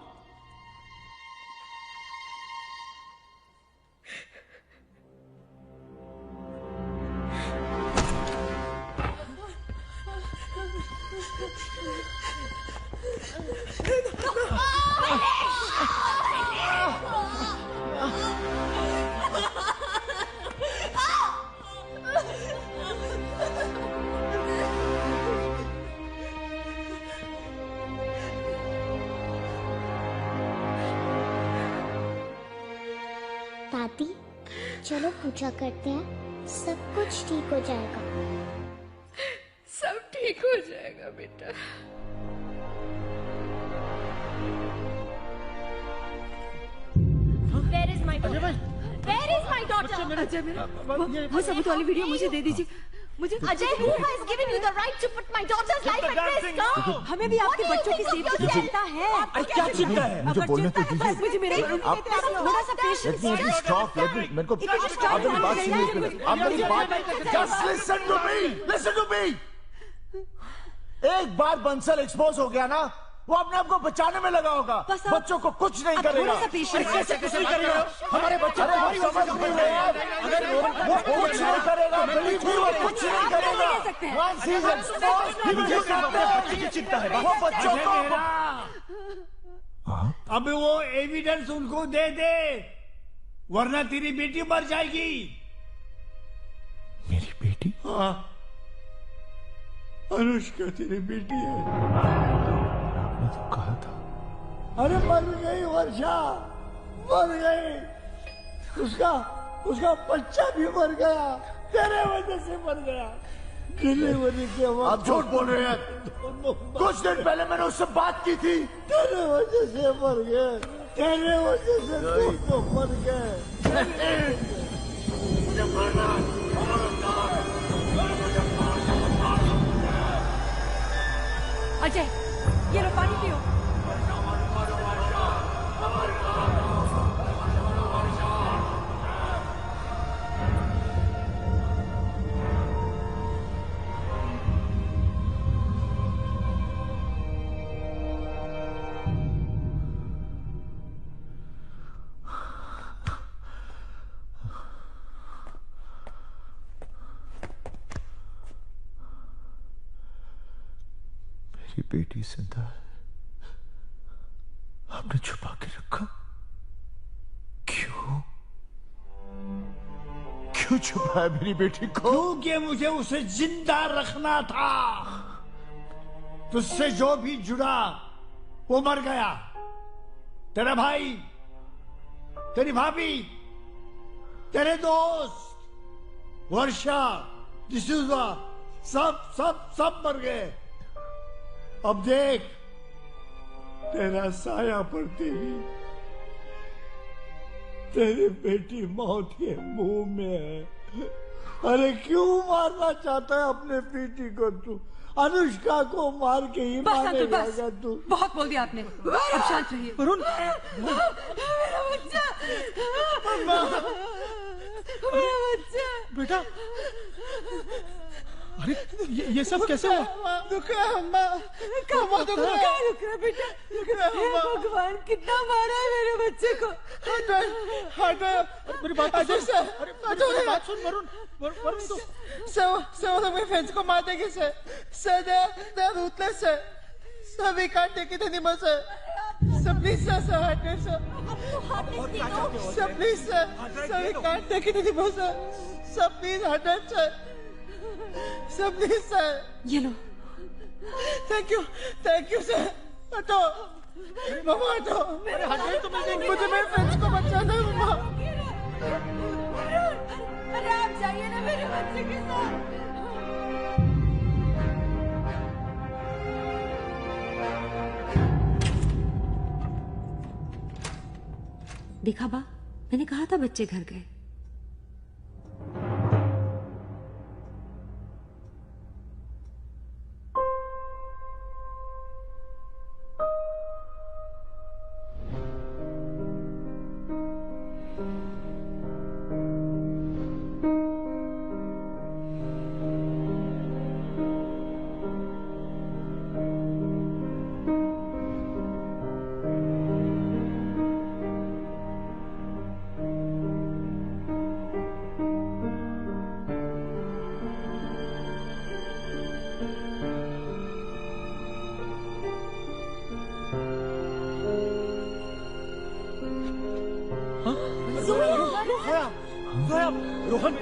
दादी, चलो पूजा करते हैं, सब कुछ ठीक हो जाएगा। सब ठीक हो जाएगा बेटा। Where is my daughter? Where is my daughter? Ajay मेरा वो सबूत वाली वीडियो मुझे दे दीजिए। मुझे Ajay, who has given you the right to put my daughter's life at risk? हमें भी आपके बच्चों की सेफ्टी की चिंता है। क्या चिंता है? मुझे बोलने तो दीजिए। मुझे मेरा थोड़ा सा पेशेंस। Let me stop. मेरे को आप मेरी बात सुनिए। आप मेरी बात just listen to me. Listen to me. एक बार बंसल एक्सपोज हो गया ना, वो अपने आप को बचाने में लगा होगा, बच्चों को कुछ नहीं करेगा। कैसे नहीं करेगा? हमारे बच्चे अरे आप समझ नहीं रहे हैं। वो कुछ नहीं करेगा, believe me, वो कुछ नहीं करेगा। Once he is exposed, मुझे बच्चे की चिंता है। वो बच्चों को अब वो एविडेंस उनको दे दे, वरना तेरी बेटी मर जाएगी। मेरी बेटी? हाँ, अनुष्का तेरी बेटी है। तो कहा था। अरे मर गई वर्षा, मर गई। उसका बच्चा भी मर गया, तेरे वजह से मर गया। डिलीवरी के वक्त आप झूठ बोल रहे हैं। कुछ दिन पहले मैंने उससे बात की थी। तेरे वजह से मर गए, तेरे वजह से दोनों मर गए। अजय, ये लो पानी पियो। मेरी बेटी जिंदा है, आपने छुपा के रखा। क्यों छुपाया मेरी बेटी को? क्योंकि मुझे उसे जिंदा रखना था। तुझसे जो भी जुड़ा वो मर गया। तेरा भाई, तेरी भाभी, तेरे दोस्त, वर्षा, डिसूजा, सब मर गए। अब देख, तेरा साया पड़ती ही तेरी बेटी मौत के मुंह में है। अरे क्यों मारना चाहता है अपने बेटी को तू? अनुष्का को मार के ही मारेगा तू। बहुत बोल दिया आपने, अब शांत रहिए। वरुण, मेरा बच्चा, मेरा बच्चा, बेटा, अरे ये सब कैसे है? दुख रहा है अम्मा, कहाँ दुख रहा है बेटा? भगवान कितना मारा है मेरे बच्चे को। हट मेरी बात अजय से, मेरी बात सुन वरुण, तो मेरे फ्रेंड्स को मार देंगे sir, they're ruthless sir, sir we can't take it anymore sir, sir please sir, hurt it sir, sir please sir, we can't take it anymore sir, please hurt it sir, please sir, ये लो। thank you sir, हटो, मामा हटो, मुझे मेरे friends को बचाना है मामा। अरे आप जाइए ना मेरे बच्चे के साथ। देखा बा, मैंने कहा था बच्चे घर गए। रोहन,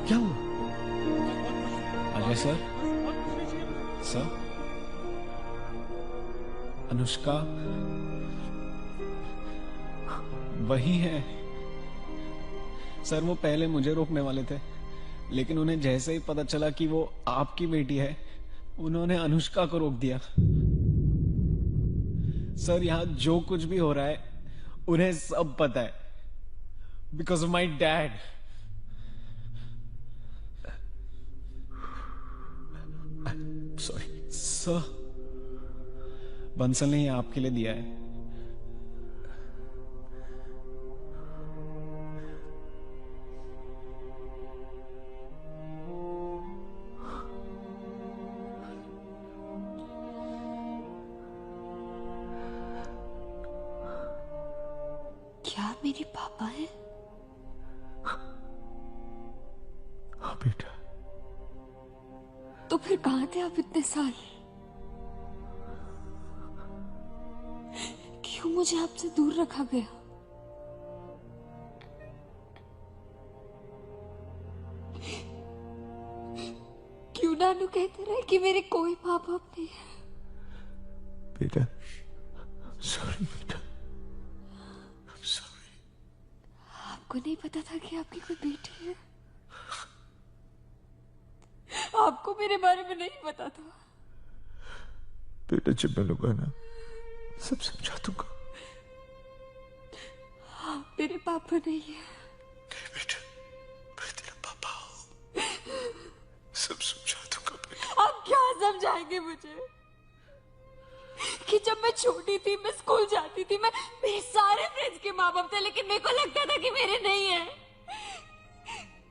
क्या हुआ? अजय सर, अनुष्का वही है सर। वो पहले मुझे रोकने वाले थे, लेकिन उन्हें जैसे ही पता चला कि वो आपकी बेटी है, उन्होंने अनुष्का को रोक दिया। सर, यहां जो कुछ भी हो रहा है उन्हें सब पता है, because of my dad. Sorry sir, Bansal ने ये आपके लिए दिया है। क्या आप मेरे पापा हैं? हाँ बेटा। तो फिर कहां थे आप इतने साल? क्यों मुझे आपसे दूर रखा गया? क्यों नानू कहते रहे कि मेरे कोई माँ बाप नहीं है? बेटा, सॉरी बेटा, आपको नहीं पता था कि आपकी कोई बेटी है? आपको मेरे बारे में नहीं पता था? बेटा, जब मिलूंगा ना सब समझा दूंगा। आप मेरे पापा नहीं है। नहीं बेटा, मैं तेरा पापा हूँ, सब समझा दूंगा बेटा। आप क्या समझाएंगे मुझे कि जब मैं छोटी थी, मैं स्कूल जाती थी, मेरे सारे फ्रेंड्स के माँ बाप थे, लेकिन मेरे को लगता था कि मेरे नहीं है,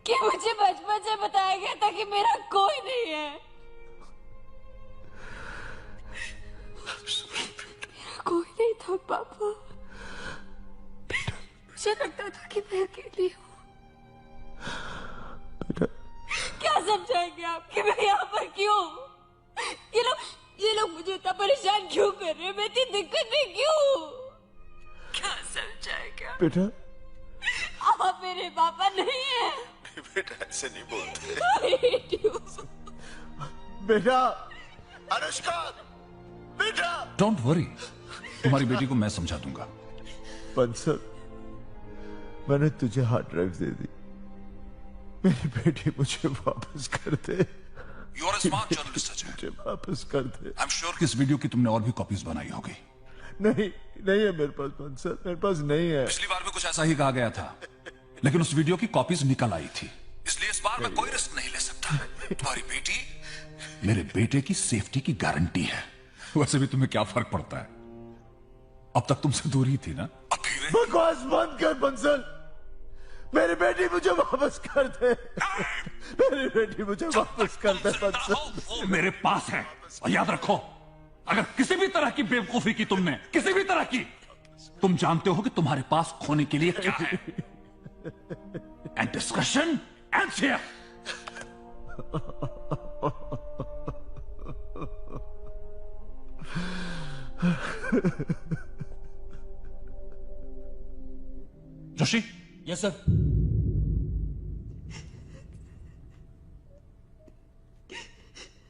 कि मुझे बचपन से बताया गया था कि मेरा कोई नहीं है। मेरा कोई नहीं था पापा। मुझे लगता था कि मैं अकेली हूँ। क्या समझाएंगे आप कि मैं यहाँ पर क्यों? ये लोग मुझे इतना परेशान क्यों कर रहे हैं? मैं इतनी दिक्कत में क्यों? क्या समझाएगा? बेटा, आप मेरे पापा नहीं है। बेटा, ऐसे नहीं बोलते। बेटा, अनुष्का, बेटा। डोंट वरी, तुम्हारी बेटी को मैं समझा दूंगा। बंसल, मैंने तुझे हार्ड ड्राइव दे दी, मेरी बेटी मुझे वापस कर दे। You are a smart journalist, Ajay. मुझे वापस कर दे। I'm sure कि इस वीडियो की तुमने और भी कॉपीज बनाई होगी। नहीं है मेरे पास बंसल, मेरे पास नहीं है। पिछली बार भी कुछ ऐसा ही कहा गया था, लेकिन उस वीडियो की कॉपीज निकल आई थी, इसलिए इस बार मैं कोई रिस्क नहीं ले सकता। तुम्हारी बेटी मेरे बेटे की सेफ्टी की गारंटी है। वैसे भी तुम्हें क्या फर्क पड़ता है, अब तक तुमसे दूर ही थी ना। बकवास बंद कर बंसल, मेरी बेटी मुझे वापस कर दे। मेरी बेटी मुझे वापस कर दे बंसल। मेरे पास है, और याद रखो, अगर किसी भी तरह की बेवकूफी की तुमने, किसी भी तरह की, तुम जानते हो कि तुम्हारे पास खोने के लिए क्या है। And discussion and share. Joshi. Yes sir.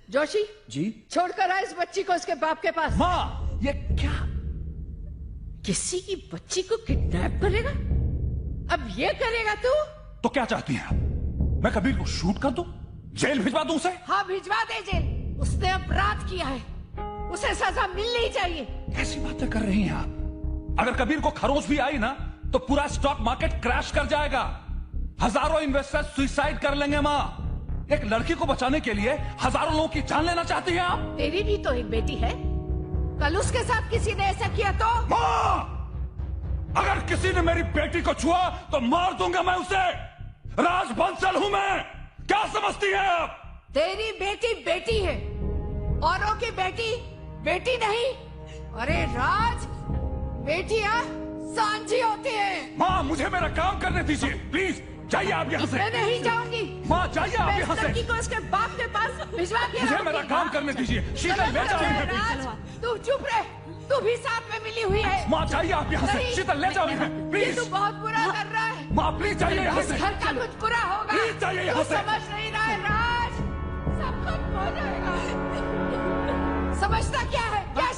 Joshi ji. छोड़कर आ इस बच्ची को उसके बाप के पास। माँ, ये क्या? किसी की बच्ची को किडनैप करेगा? अब ये करेगा तू? तो क्या चाहती हैं आप? मैं कबीर को शूट कर दूं, जेल भिजवा दूं उसे? हाँ, भिजवा दे जेल। उसने अपराध किया है, उसे सजा मिलनी चाहिए। कैसी बातें कर रही हैं आप? अगर कबीर को खरोच भी आई ना, तो पूरा स्टॉक मार्केट क्रैश कर जाएगा। हजारों इन्वेस्टर्स सुसाइड कर लेंगे। माँ, एक लड़की को बचाने के लिए हजारों लोगों की जान लेना चाहती हैं आप? तेरी भी तो एक बेटी है, कल उसके साथ किसी ने ऐसा किया तो? माँ, अगर किसी ने मेरी बेटी को छुआ तो मार दूंगा मैं उसे। राज बंसल हूं मैं, क्या समझती हैं आप? तेरी बेटी बेटी है, औरों की बेटी बेटी नहीं। अरे राज, बेटियां सांझी होती है। माँ, मुझे मेरा काम करने दीजिए प्लीज। जाइए आप यहाँ से। मैं नहीं जाऊंगी। माँ, जाइए आप यहाँ से। लड़की को उसके बाप के पास भिजवा के मुझे मेरा काम करने दीजिए। शीतल ले जाओ इन्हें प्लीज। तू चुप रहे, तू भी साथ में मिली हुई है। माँ, जाइए आप यहाँ से। शीतल ले जाओ इन्हें प्लीज। तू बहुत बुरा कर रहा है। माँ, प्लीज जाइए यहाँ से। घर का कुछ बुरा होगा। प्लीज जाइए यहाँ से। समझ नहीं रहा है राज, सब कुछ हो जाएगा। समझता क्या है? क्या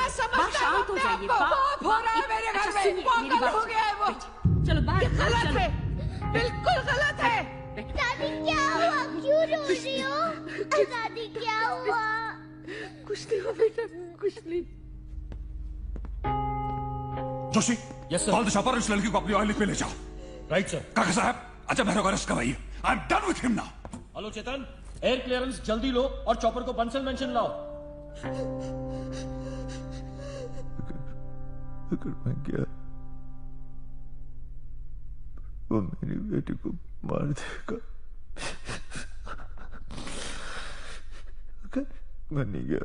समझता है अपने आप को? बहुत हो रहा है मेरे घर में, पागल हो गया है वो। चलो बाहर। ये गलत है, बिल्कुल गलत है। दादी क्या रो रही हो? आजादी क्या हुआ? कुछ नहीं हुआ बेटा, कुछ नहीं। Joshi, yes sir. Call the shopper, इस लड़की को अपनी ऑयल पे ले जाओ। Right sir. काका साहब, अजय मेहरा को अरेस्ट करवाइए। I am done with him now. Hello Chetan, air clearance जल्दी लो और चॉपर को बंसल मेंशन लाओ। अगर मैं गया वो मेरी बेटी को मार देगा। अगर मैं नहीं गया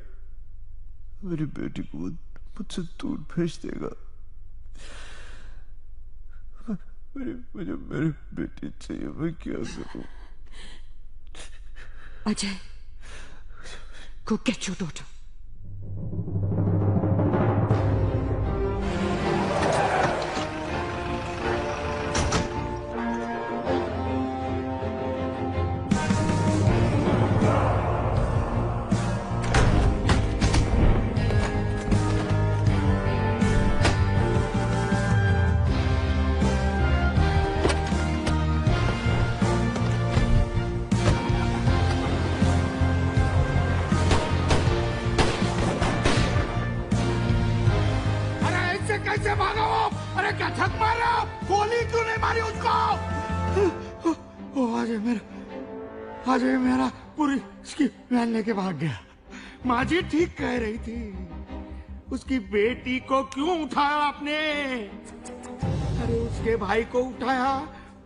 मेरी बेटी को मुझसे दूर भेज देगा। मुझे मेरी बेटी चाहिए, मैं क्या करूं? Ajay, go get your daughter. कैसे भागा वो? अरे क्या ठग मारा? गोली क्यों नहीं मारी उसको? आज मेरा पूरी इसकी वैन लेके भाग गया। माँ जी ठीक कह रही थी, उसकी बेटी को क्यों उठाया आपने? अरे उसके भाई को उठाया,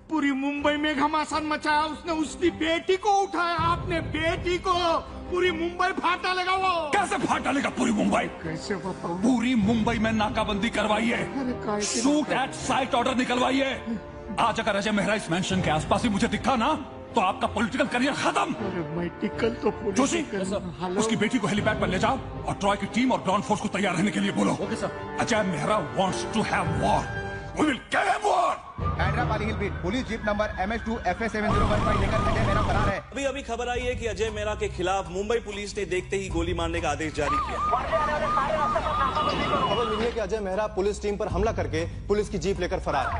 पूरी मुंबई में घमासान मचाया उसने, उसकी बेटी को उठाया आपने, बेटी को। पूरी मुंबई फाटा लगा वो। कैसे फाटा लेगा पूरी मुंबई? कैसे बताऊं? पूरी मुंबई में नाकाबंदी करवाइए, शूट एट साइट ऑर्डर निकलवाइए। आज अगर अजय मेहरा इस मेंशन के आसपास ही मुझे दिखा ना तो आपका पॉलिटिकल करियर खत्म। पॉलिटिकल तो जोशी, उसकी बेटी को हेलीपैड पर ले जाओ और ट्रॉय की टीम और ग्राउंड फोर्स को तैयार रहने के लिए बोलो। Okay sir. Ajay Mehra wants to have war, we will kill him war. Hyderabad hill beat police jeep number MS2 FA7015 लेकर अजय मेहरा फरार है। अभी खबर आई है कि अजय मेहरा के खिलाफ मुंबई पुलिस ने देखते ही गोली मारने का आदेश जारी किया। खबर मिली है कि अजय मेहरा पुलिस टीम पर हमला करके पुलिस की जीप लेकर फरार है।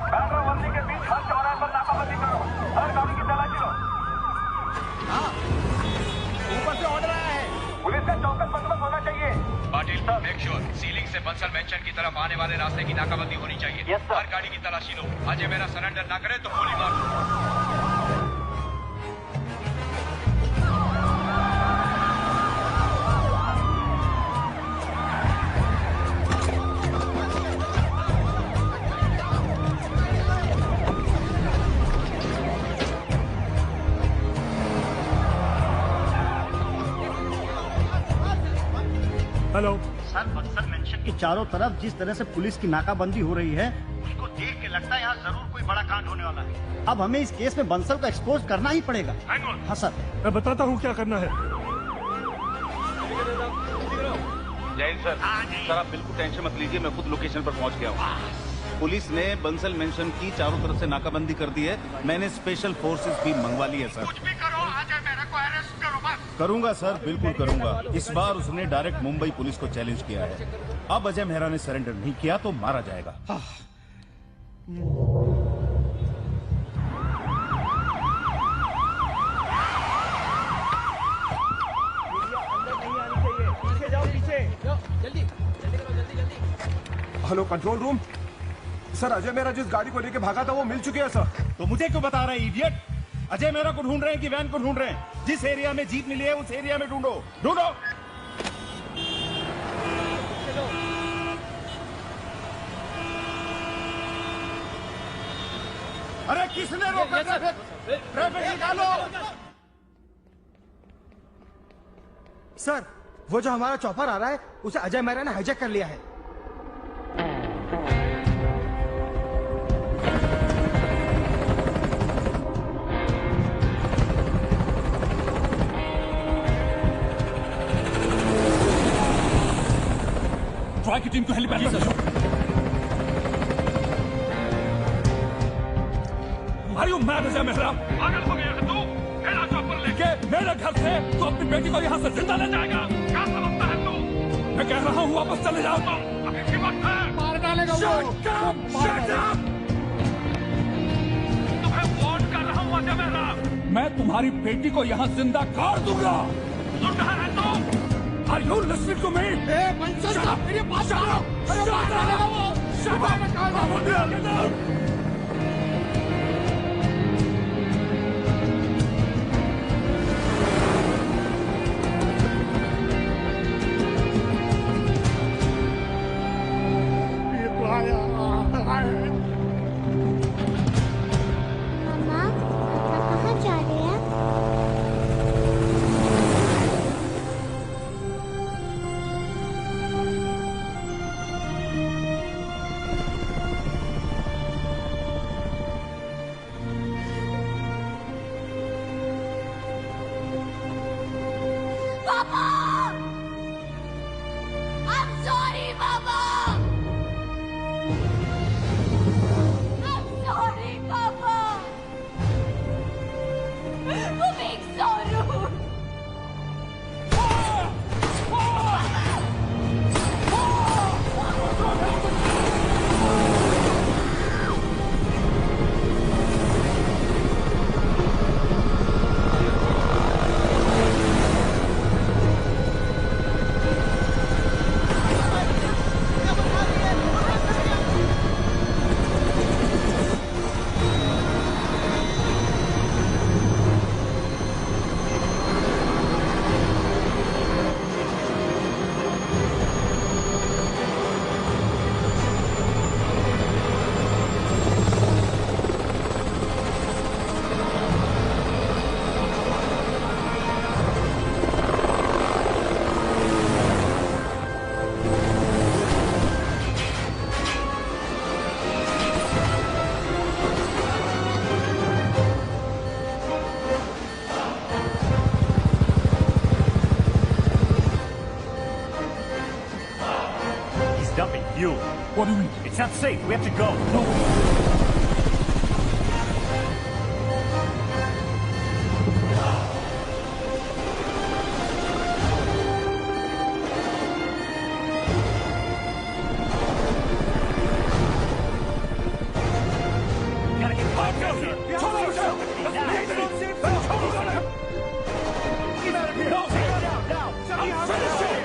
ऊपर से ऑर्डर आया है, पुलिस का चौकस बंदोबस्त होना चाहिए। पाटिल, मेक श्योर सीलिंग से बंसल मेंशन की तरफ आने वाले रास्ते की नाकाबंदी होनी चाहिए। हर गाड़ी की तलाशी लो, अजय मेरा सरेंडर ना करे तो गोली मार दो। हेलो सर, बक्सर मेंशन के चारों तरफ जिस तरह से पुलिस की नाकाबंदी हो रही है, उसको देख के लगता है यहाँ जरूर कोई बड़ा कांड होने वाला है। अब हमें इस केस में बंसल को एक्सपोज करना ही पड़ेगा। हाँ सर, मैं बताता हूँ क्या करना है। जय सर। सर आप बिल्कुल टेंशन मत लीजिए, मैं खुद लोकेशन पर पहुँच गया हूँ। पुलिस ने बंसल मेंशन की चारों तरफ से नाकाबंदी कर दी है। मैंने स्पेशल फोर्सेस भी मंगवा ली है सर। कुछ भी करो, अजय मेहरा को अरेस्ट करो बस। करूंगा सर, बिल्कुल करूंगा। इस बार उसने डायरेक्ट मुंबई पुलिस को चैलेंज किया है। अब अजय मेहरा ने सरेंडर नहीं किया तो मारा जाएगा। पीछे जाओ, पीछे जल्दी hello control room. Sir, Ajay Mehra जिस गाड़ी को लेके भागा था वो मिल चुकी है सर। तो मुझे क्यों बता रहे हैं इडियट? अजय मेहरा को ढूंढ रहे हैं कि वैन को ढूंढ रहे हैं? जिस एरिया में जीप मिली है उस एरिया में ढूंढो, ढूंढो। अरे किसने रोका? ट्रैफिक निकालो। सर, वो जो हमारा चॉपर आ रहा है उसे अजय मेहरा ने हाईजैक कर लिया है। ट्रॉय की टीम को हेलीपैड पर भेजो। Are you mad, Ajay Mehra? पागल हो गया है तू? मेरा चॉपर लेके मेरे घर से तू अपनी बेटी को यहाँ से जिंदा ले जाएगा? क्या समझता है तू? मैं कह रहा हूँ वापस चले जाओ तुम। अभी भी वक्त है। मार डालेगा वो। Shut up! Shut up! तुम्हें वार्न कर रहा हूँ अजय मेहरा। मैं तुम्हारी बेटी को यहाँ जिंदा गाड़ दूंगा। तुम कहाँ रहते हो? Are you listening to me? Bansal साहब मेरे पास आओ। अरे बात करेगा वो। मम्मा पापा कहाँ जा रहे हैं? Papa! I'm sorry, Papa! I'm sorry, Papa! For being so rude! Dumping fuel. What do you mean? It's not safe. We have to go. No. Gotta get back out here. Get out of here. Now. I'm finishing.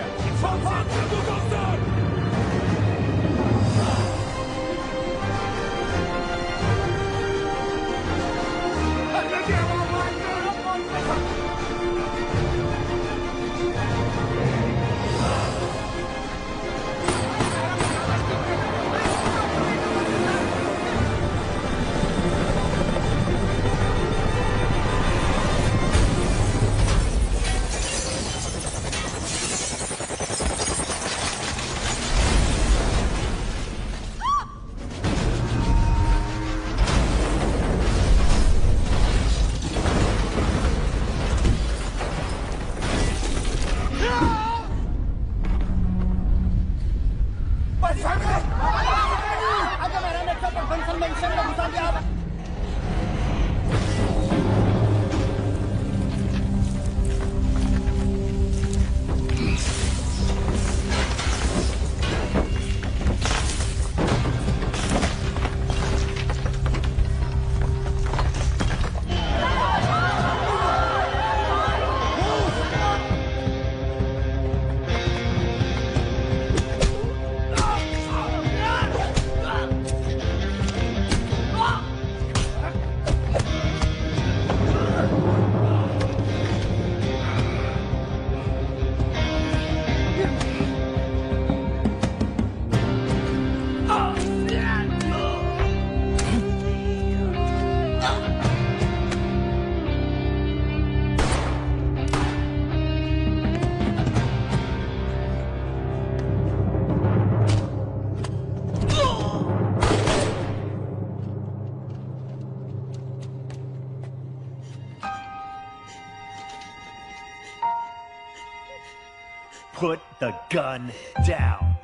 Put the gun down.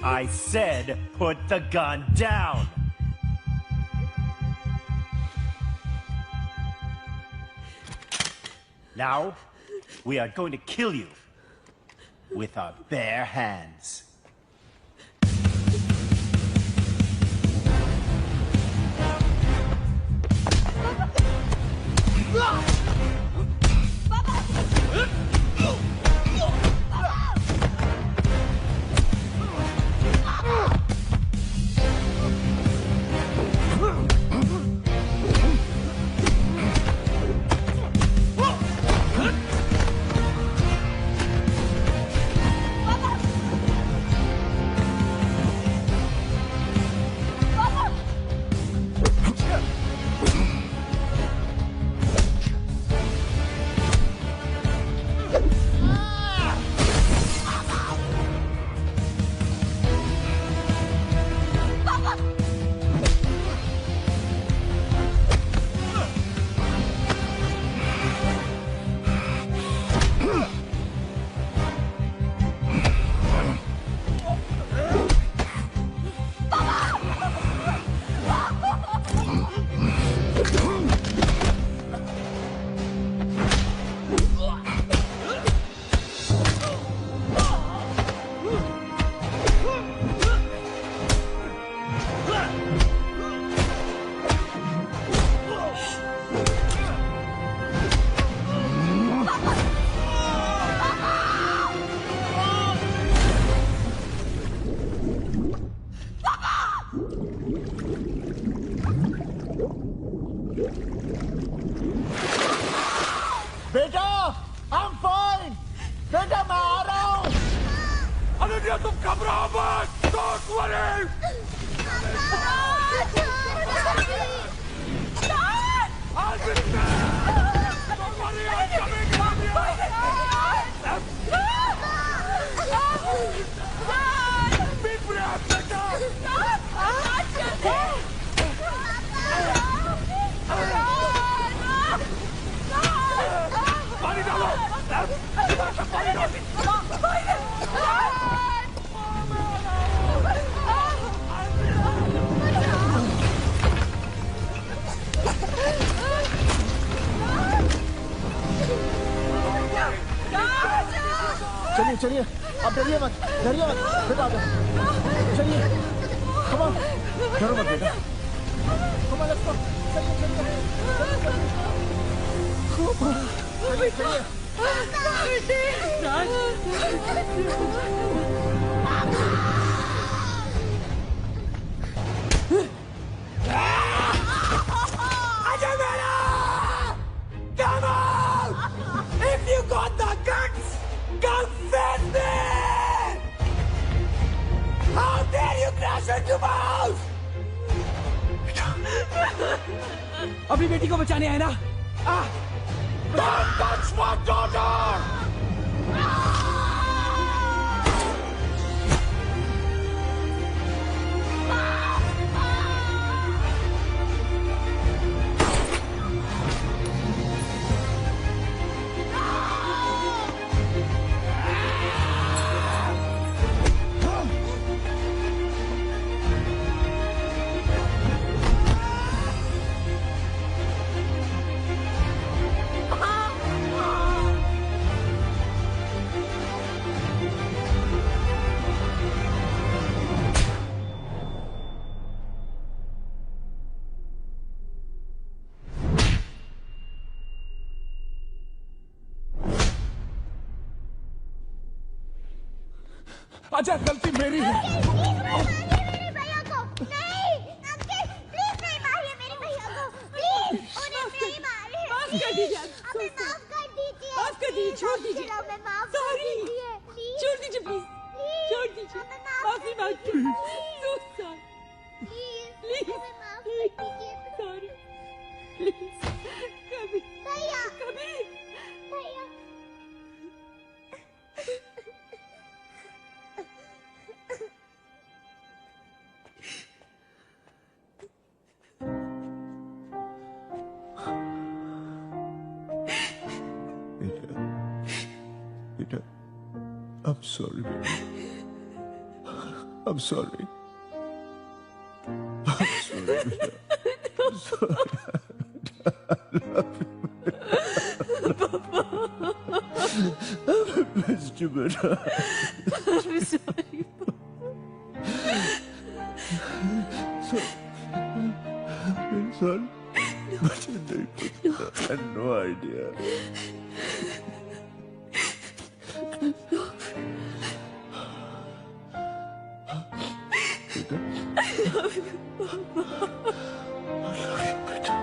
I said put the gun down. Now, we are going to kill you with our bare hands. बेटा I'm fine. बेटा मैं आ रहा हूँ। अनन्या तुम घबराओ मत। Don't worry. I'll be there. Don't worry, I'm coming. Be brave, बेटा। पानी डालो। पानी डालो। चलिए चलिए अब डरिए मत बेटा आ जाओ चलिए come on डरो मत बेटा come on let's go चलिए अजय मेरा come on if you got the guts come face me how dare you crash into my house अपनी बेटी को बचाने आए ना don't touch my daughter Ajay गलती मेरी है मेरे भैया को नहीं अंकल प्लीज नहीं मारिए मेरे भैया को प्लीज उन्हें नहीं मारिए माफ कर दीजिए हमें माफ कर दीजिए माफ कर दीजिए छोड़ दीजिए हमें माफ कर दीजिए छोड़ दीजिए प्लीज छोड़ दीजिए माफी मांगती हूं प्लीज हमें माफ कर दीजिए सॉरी प्लीज कभी भैया बेटा I'm sorry baby I'm sorry बेटा I'm sorry I missed you बेटा I'm sorry sorry मुझे नहीं पता I had no idea I love you, Papa. I love you, बेटा